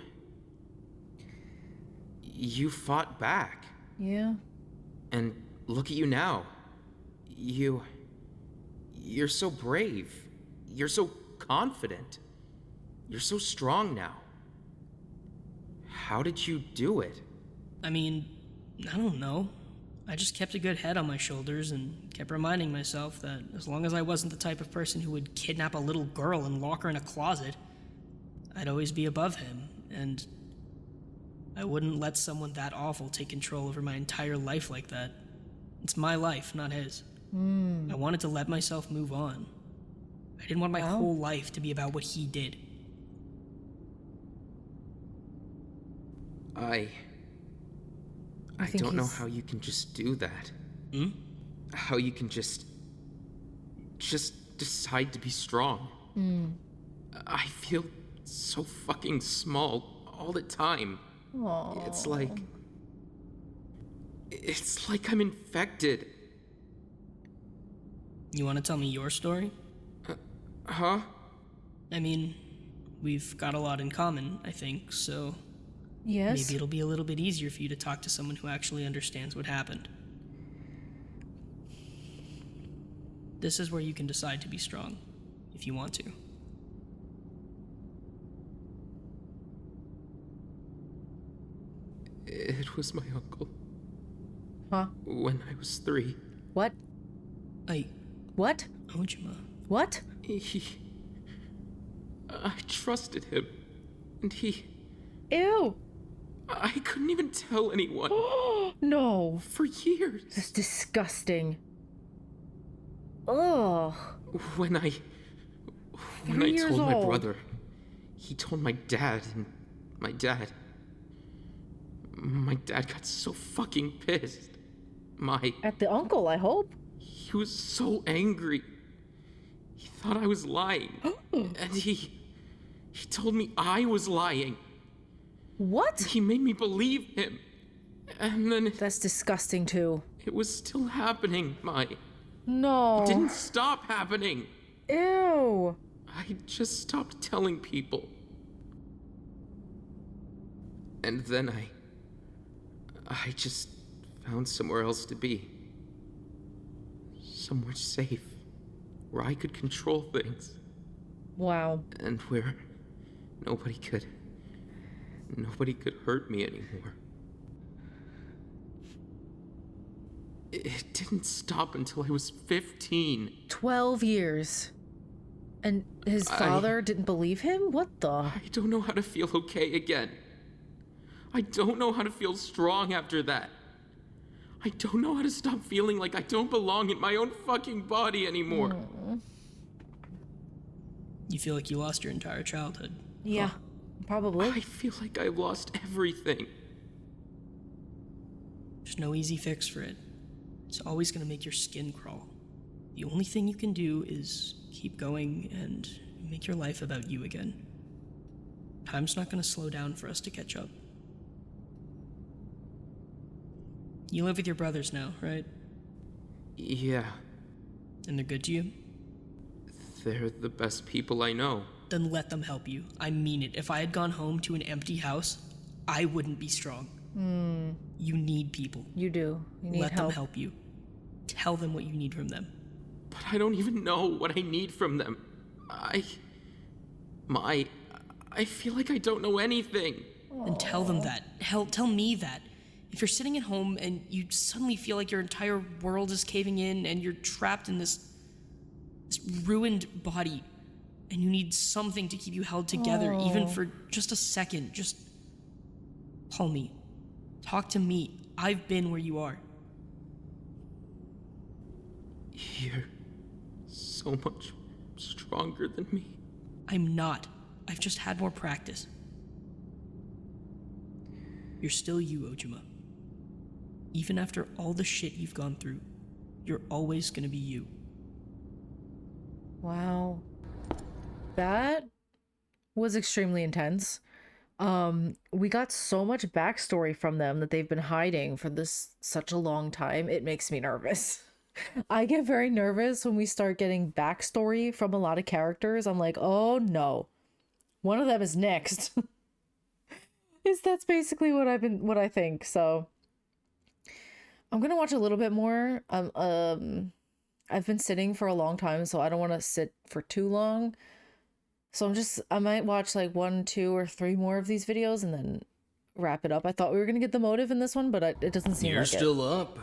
fought back. Yeah. And look at you now. You're so brave. You're so confident. You're so strong now. How did you do it? I mean, I don't know. I just kept a good head on my shoulders and kept reminding myself that as long as I wasn't the type of person who would kidnap a little girl and lock her in a closet, I'd always be above him, and I wouldn't let someone that awful take control over my entire life like that. It's my life, not his. I wanted to let myself move on. I didn't want my whole life to be about what he did. I think don't know he's- how you can just do that. Hmm? How you can just decide to be strong. I feel so fucking small all the time. Aww. It's like I'm infected. You want to tell me your story? Huh? I mean, we've got a lot in common, I think, so Yes. maybe it'll be a little bit easier for you to talk to someone who actually understands what happened. This is where you can decide to be strong, if you want to. It was my uncle. Huh? When I was 3. What? What? Ojima. What? I trusted him. And Ew. I couldn't even tell anyone. No. For years. That's disgusting. Ugh. When I 3 years told my old. brother, he told my dad, and my dad got so fucking pissed. At the uncle, I hope. He was so angry. He thought I was lying. And he told me I was lying. What? He made me believe him. And then That's disgusting too. it was still happening, Mai. No. It didn't stop happening. Ew. I just stopped telling people. And then I just found somewhere else to be. Somewhere safe, where I could control things. Wow. And where nobody could hurt me anymore. It didn't stop until I was 15. 12 years. And his father didn't believe him? What the? I don't know how to feel okay again. I don't know how to feel strong after that. I don't know how to stop feeling like I don't belong in my own fucking body anymore. You feel like you lost your entire childhood. Yeah, probably. I feel like I lost everything. There's no easy fix for it. It's always gonna make your skin crawl. The only thing you can do is keep going and make your life about you again. Time's not gonna slow down for us to catch up. You live with your brothers now, right? Yeah, And they're good to you? they're the best people I know. Then let them help you. I mean it. If I had gone home to an empty house, I wouldn't be strong. You need people. You do. You need Let help. them help you. Tell them what you need from them. But I don't even know what I need from them. I feel like I don't know anything. And tell them that. Hell, tell me that. If you're sitting at home and you suddenly feel like your entire world is caving in and you're trapped in this ruined body and you need something to keep you held together, even for just a second, just call me. Talk to me. I've been where you are. You're so much stronger than me. I'm not. I've just had more practice. You're still you, Ojima. Even after all the shit you've gone through, you're always gonna be you. Wow. That was extremely intense. We got so much backstory from them that they've been hiding for such a long time. It makes me nervous. I get very nervous when we start getting backstory from a lot of characters. I'm like, oh no. One of them is next. That's basically what I think. So I'm gonna watch a little bit more. I've been sitting for a long time, so I don't want to sit for too long. So I might watch like 1, 2, or 3 more of these videos and then wrap it up. I thought we were gonna get the motive in this one, but it doesn't seem You're like it. still up.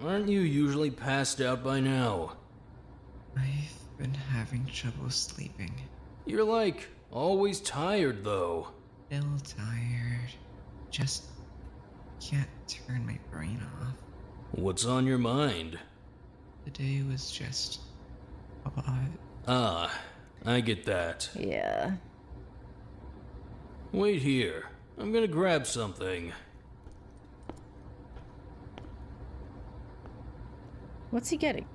Aren't you usually passed out by now? I've been having trouble sleeping. You're like always tired though. Still tired. Just can't turn my brain off. What's on your mind? The day was just a lot. Ah, I get that. Yeah. Wait here. I'm gonna grab something. What's he getting?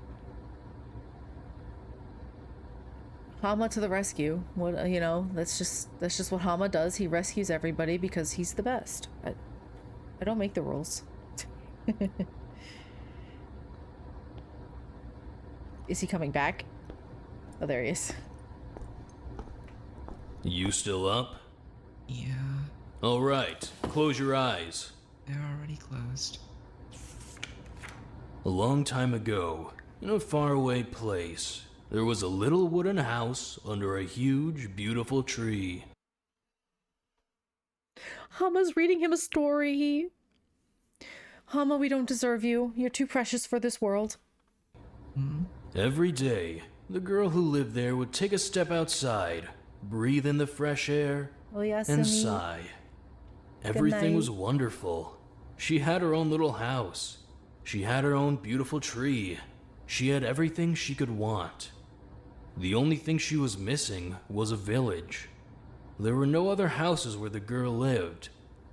Hama to the rescue. What that's just what Hama does. He rescues everybody because he's the best. I don't make the rules. Is he coming back? Oh, there he is. You still up? Yeah, All right, close your eyes. they're already closed. A long time ago, in a faraway place, there was a little wooden house under a huge, beautiful tree. Hama's reading him a story. Hama, we don't deserve you. You're too precious for this world. Every day, the girl who lived there would take a step outside, breathe in the fresh air, Oh, yes, and sigh. Everything was night. wonderful. She had her own little house. She had her own beautiful tree. She had everything she could want. The only thing she was missing was a village. There were no other houses where the girl lived.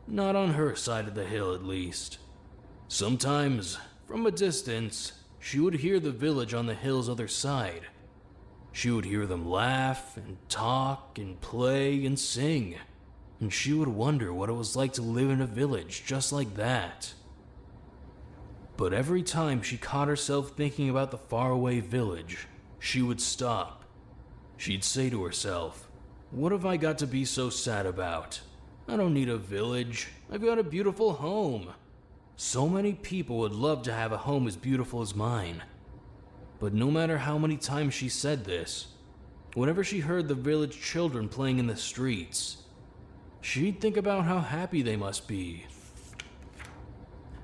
Not on her side of the hill, at least. Sometimes, From a distance, she would hear the village on the hill's other side. She would hear them laugh and talk and play and sing, and she would wonder what it was like to live in a village just like that. But every time she caught herself thinking about the faraway village, she would stop. She'd say to herself, "What have I got to be so sad about? I don't need a village. I've got a beautiful home. So many people would love to have a home as beautiful as mine." But no matter how many times she said this, whenever she heard the village children playing in the streets, she'd think about how happy they must be.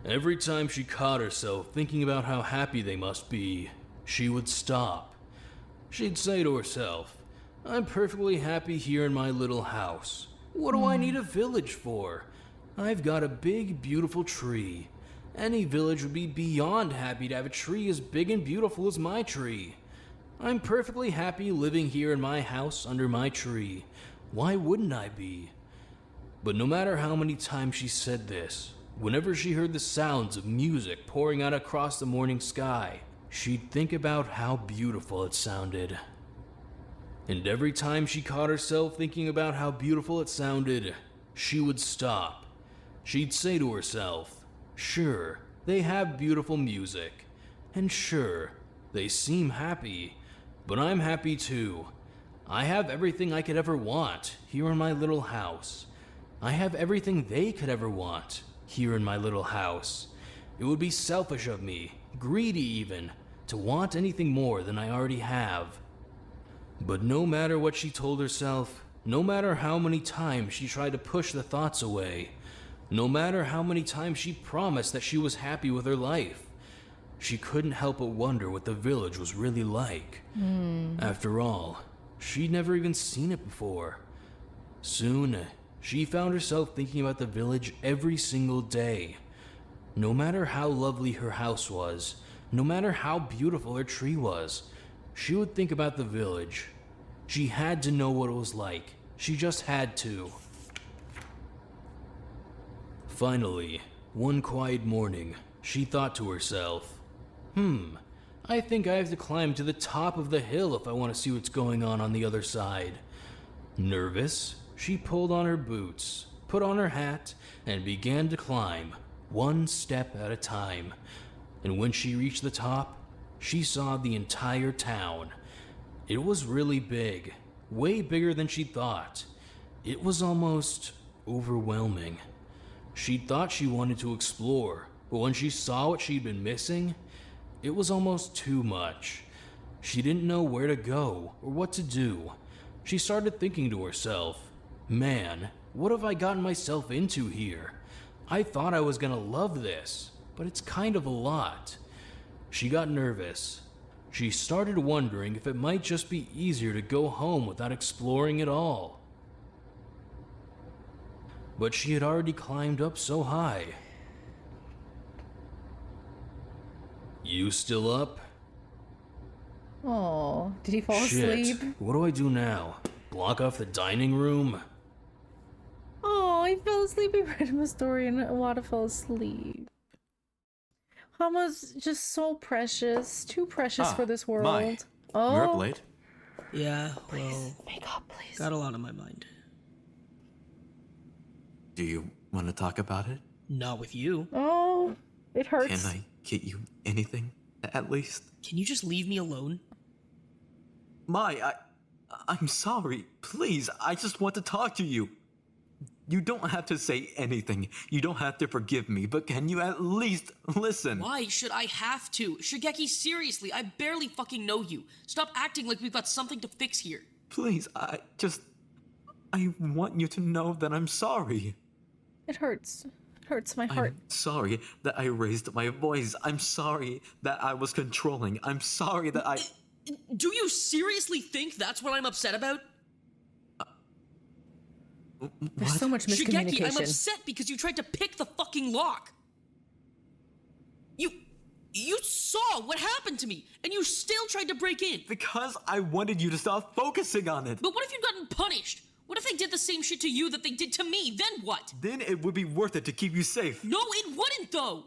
Every time she caught herself thinking about how happy they must be, she would stop. She'd say to herself, "I'm perfectly happy here in my little house. What do I need a village for? I've got a big, beautiful tree. Any village would be beyond happy to have a tree as big and beautiful as my tree. I'm perfectly happy living here in my house under my tree. Why wouldn't I be?" But no matter how many times she said this, whenever she heard the sounds of music pouring out across the morning sky, she'd think about how beautiful it sounded. And every time she caught herself thinking about how beautiful it sounded, she would stop. She'd say to herself, "Sure, they have beautiful music, and sure, they seem happy, but I'm happy too. I have everything I could ever want here in my little house. I have everything they could ever want here in my little house. It would be selfish of me, greedy even, to want anything more than I already have." But no matter what she told herself, no matter how many times she tried to push the thoughts away, no matter how many times she promised that she was happy with her life, she couldn't help but wonder what the village was really like. After all, she'd never even seen it before. Soon, she found herself thinking about the village every single day. No matter how lovely her house was, no matter how beautiful her tree was, she would think about the village. She had to know what it was like. She just had to. Finally, one quiet morning, she thought to herself, I think I have to climb to the top of the hill if I want to see what's going on the other side." Nervous, she pulled on her boots, put on her hat, and began to climb, one step at a time. And when she reached the top, she saw the entire town. It was really big, way bigger than she thought. It was almost overwhelming. She thought she wanted to explore, but when she saw what she'd been missing, it was almost too much. She didn't know where to go or what to do. She started thinking to herself, "Man, what have I gotten myself into here? I thought I was gonna love this, but it's kind of a lot." She got nervous. She started wondering if it might just be easier to go home without exploring at all. But she had already climbed up so high. "You still up?" Oh, did he fall Shit, asleep? what do I do now? Block off the dining room? Oh, he fell asleep. He read him a story and Wada fell asleep. Hama's just so precious. Too precious for this world. Mai, Oh, you're up late. Yeah, well, make up, please. got a lot on my mind. Do you want to talk about it? Not with you. Oh, it hurts. Can I get you anything, at least? Can you just leave me alone? Mai, I'm sorry. Please, I just want to talk to you. You don't have to say anything. You don't have to forgive me, but can you at least listen? Why should I have to? Shigeki, seriously, I barely fucking know you. Stop acting like we've got something to fix here. Please, I want you to know that I'm sorry. It hurts. It hurts my heart. I'm sorry that I raised my voice. I'm sorry that I was controlling. I'm sorry that I... Do you seriously think that's what I'm upset about? There's so much miscommunication. Shigeki, I'm upset because you tried to pick the fucking lock. You saw what happened to me, and you still tried to break in. Because I wanted you to stop focusing on it. But what if you'd gotten punished? What if they did the same shit to you that they did to me? Then what? Then it would be worth it to keep you safe. No, it wouldn't, though.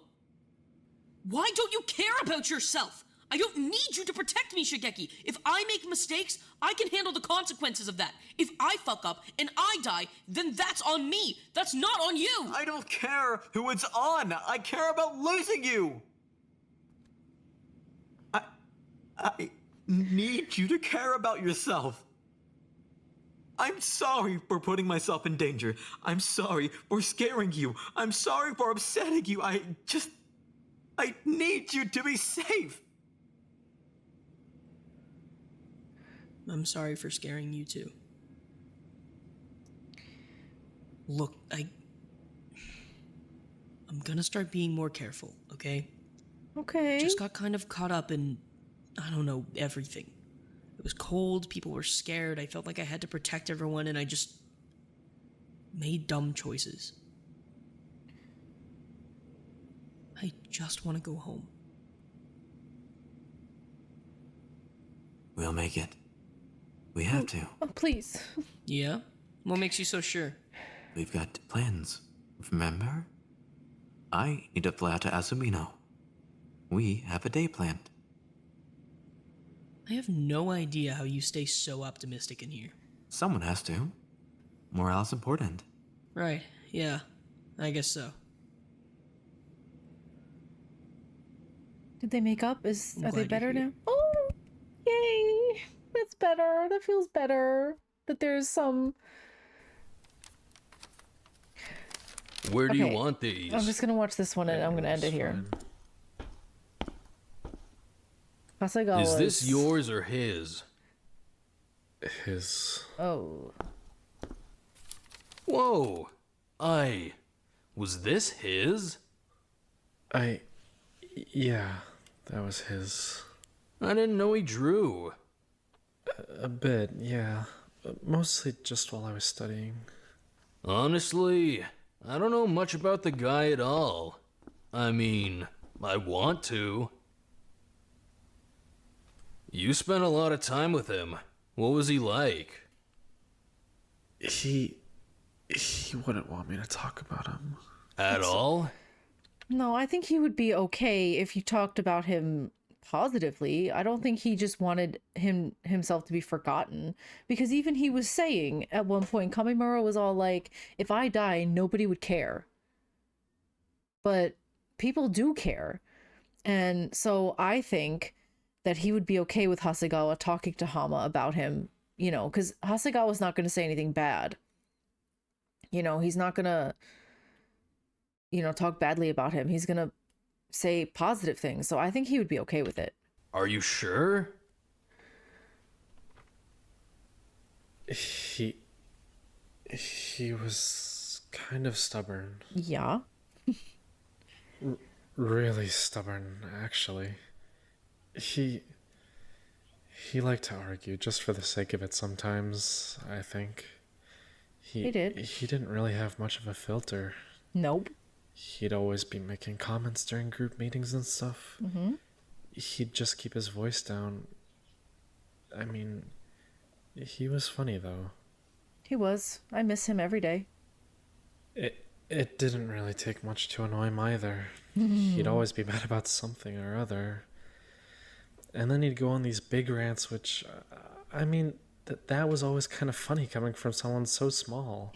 Why don't you care about yourself? I don't need you to protect me, Shigeki. If I make mistakes, I can handle the consequences of that. If I fuck up and I die, then that's on me. That's not on you. I don't care who it's on. I care about losing you. I need you to care about yourself. I'm sorry for putting myself in danger. I'm sorry for scaring you. I'm sorry for upsetting you. I need you to be safe. I'm sorry for scaring you too. Look, I'm gonna start being more careful, okay? Okay. Just got kind of caught up in, I don't know, everything. It was cold, people were scared, I felt like I had to protect everyone, and I just made dumb choices. I just want to go home. We'll make it. We have to. Oh, please. Yeah? What makes you so sure? We've got plans. Remember? I need to fly out to Asumino. We have a day planned. I have no idea how you stay so optimistic in here. Someone has to. Morale's important. Right, yeah. I guess so. Did they make up? Are they glad better you're now? here. Oh, yay! That's better. That feels better. That there's some. Where do you Okay, want these? I'm just gonna watch this one and I'm gonna end it here. Hasegawa's. Is this yours or his? His. Oh. Whoa! Was this his? Yeah, that was his. I didn't know he drew. A bit, yeah. Mostly just while I was studying. Honestly, I don't know much about the guy at all. I mean, I want to. You spent a lot of time with him. What was he like? He wouldn't want me to talk about him. At all? No, I think he would be okay if you talked about him positively. I don't think he just wanted himself to be forgotten, because even he was saying at one point, Kamimura was all like, if I die, nobody would care. But people do care. And so I think that he would be okay with Hasegawa talking to Hama about him, you know, because Hasegawa's not going to say anything bad. You know, he's not going to, you know, talk badly about him. He's going to say positive things. So I think he would be okay with it. Are you sure? He was kind of stubborn. Yeah. Really stubborn, actually. He liked to argue just for the sake of it sometimes, I think. He did. He didn't really have much of a filter. Nope. He'd always be making comments during group meetings and stuff. Mm-hmm. He'd just keep his voice down. I mean, he was funny, though. He was. I miss him every day. It didn't really take much to annoy him either. He'd always be mad about something or other. And then he'd go on these big rants, which, I mean, that was always kind of funny coming from someone so small.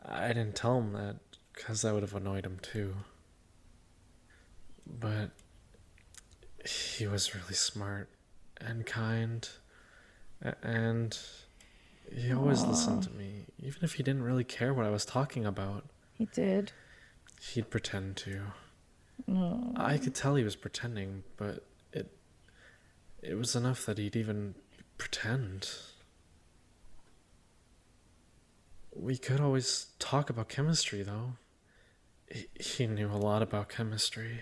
I didn't tell him that, because that would have annoyed him too. But he was really smart and kind, and he always listened to me, even if he didn't really care what I was talking about. He did. He'd pretend to. I could tell he was pretending, but it was enough that he'd even pretend. We could always talk about chemistry, though. He knew a lot about chemistry,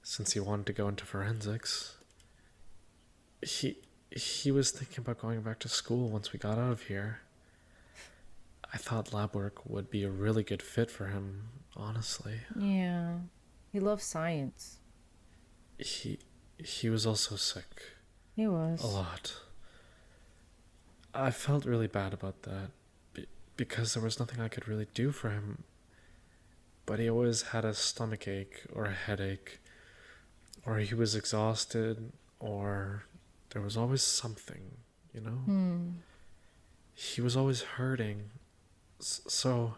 since he wanted to go into forensics. He was thinking about going back to school once we got out of here. I thought lab work would be a really good fit for him, honestly. Yeah. He loves science. He was also sick. He was. A lot. I felt really bad about that, because there was nothing I could really do for him. But he always had a stomachache or a headache or he was exhausted, or there was always something, you know? He was always hurting. So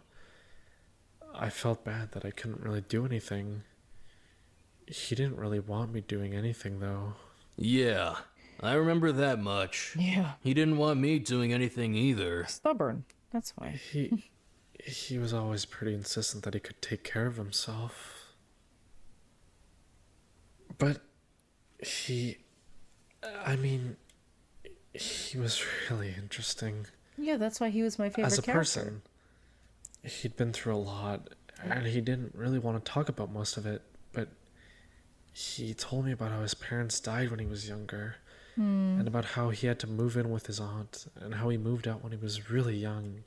I felt bad that I couldn't really do anything. He didn't really want me doing anything, though. Yeah, I remember that much. Yeah. He didn't want me doing anything either. Stubborn. That's why. He was always pretty insistent that he could take care of himself. But he was really interesting. Yeah, that's why he was my favorite As a character. person, he'd been through a lot, and he didn't really want to talk about most of it, but he told me about how his parents died when he was younger, and about how he had to move in with his aunt, and how he moved out when he was really young.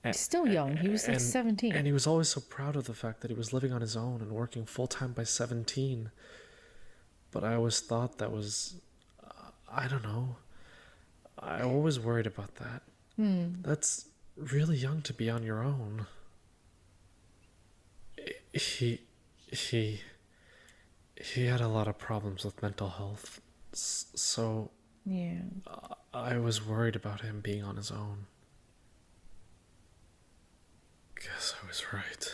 He's still young. He was like 17. And he was always so proud of the fact that he was living on his own and working full-time by 17. But I always thought that was, I don't know. I always worried about that. That's really young to be on your own. He had a lot of problems with mental health. So Yeah. I was worried about him being on his own. Guess I was right.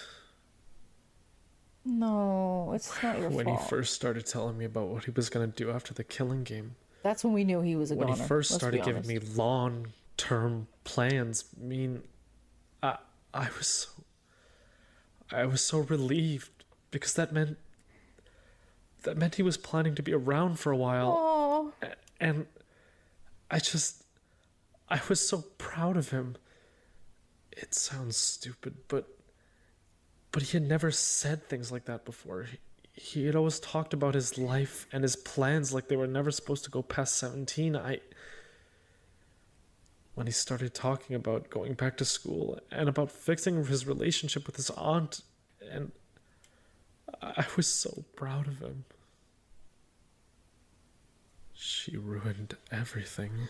No, it's not your When fault. he first started telling me about what he was going to do after the killing game. That's when we knew he was a When goner. he first let's started be giving me honest. long-term plans, I was so relieved, because that meant he was planning to be around for a while. Oh. And I was so proud of him. It sounds stupid, but he had never said things like that before. He had always talked about his life and his plans like they were never supposed to go past 17. When he started talking about going back to school and about fixing his relationship with his aunt, and I was so proud of him. She ruined everything.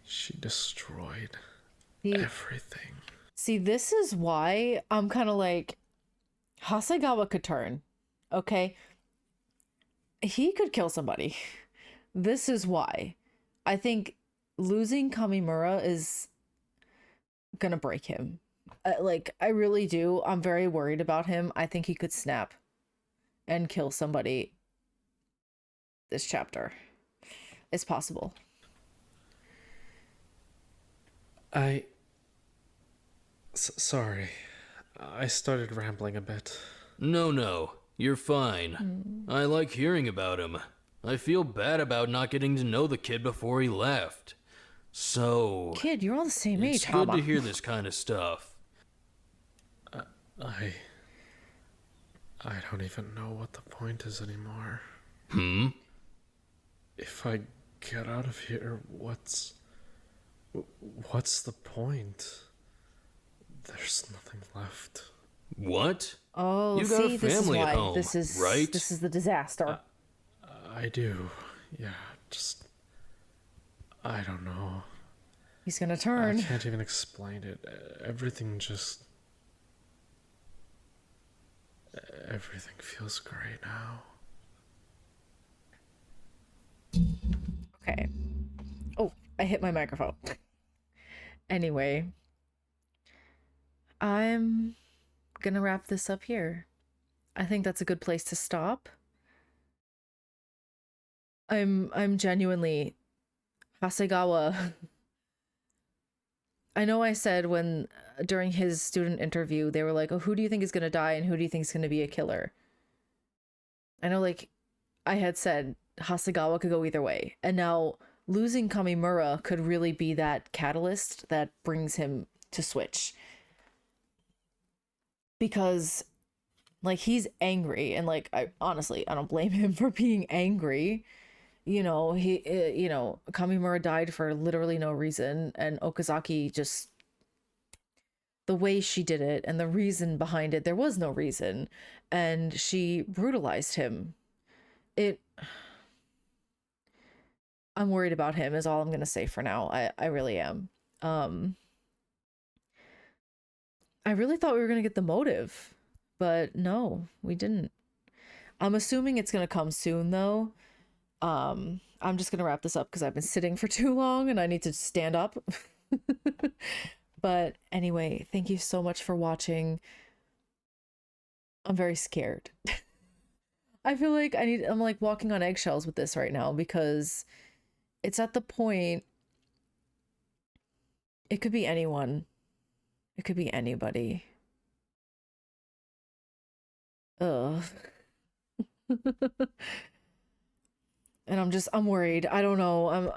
She destroyed everything. See, this is why I'm kind of like, Hasegawa could turn, okay? He could kill somebody. This is why. I think losing Kamimura is gonna break him. I really do. I'm very worried about him. I think he could snap and kill somebody this chapter. It's possible. Sorry. I started rambling a bit. No, you're fine. I like hearing about him. I feel bad about not getting to know the kid before he left. So... Kid, you're all the same age, It's good Hama. to hear this kind of stuff. I don't even know what the point is anymore. If I get out of here, what's the point? There's nothing left. What? Oh, You got a see, this is family at why. home, This is right? This is the disaster. I do. Yeah, I don't know. He's gonna turn. I can't even explain it. Everything feels great now. Okay. Oh, I hit my microphone. Anyway, I'm gonna wrap this up here. I think that's a good place to stop. I'm genuinely Hasegawa. I know I said when during his student interview they were like, "Oh, who do you think is gonna die and who do you think is gonna be a killer?" I know, I had said Hasegawa could go either way, and now losing Kamimura could really be that catalyst that brings him to switch. Because he's angry, and I honestly I don't blame him for being angry. Kamimura died for literally no reason, and Okazaki just, the way she did it and the reason behind it, there was no reason, and she brutalized him. I'm worried about him is all I'm gonna say for now. I really am. I really thought we were gonna get the motive, but no, we didn't. I'm assuming it's gonna come soon though. I'm just gonna wrap this up because I've been sitting for too long and I need to stand up. But anyway, thank you so much for watching. I'm very scared. I feel like I'm like walking on eggshells with this right now because it's at the point, it could be anyone. It could be anybody. Ugh. And I'm worried. I don't know.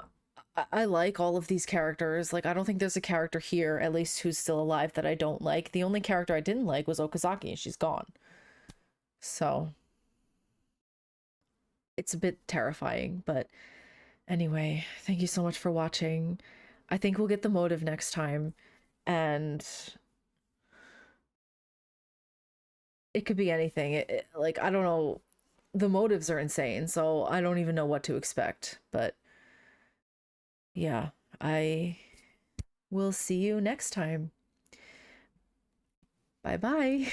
I like all of these characters. Like, I don't think there's a character here, at least who's still alive, that I don't like. The only character I didn't like was Okazaki, and she's gone. So it's a bit terrifying, but anyway, thank you so much for watching. I think we'll get the motive next time, and it could be anything. Like, I don't know. The motives are insane, so I don't even know what to expect, but yeah, I will see you next time. Bye bye.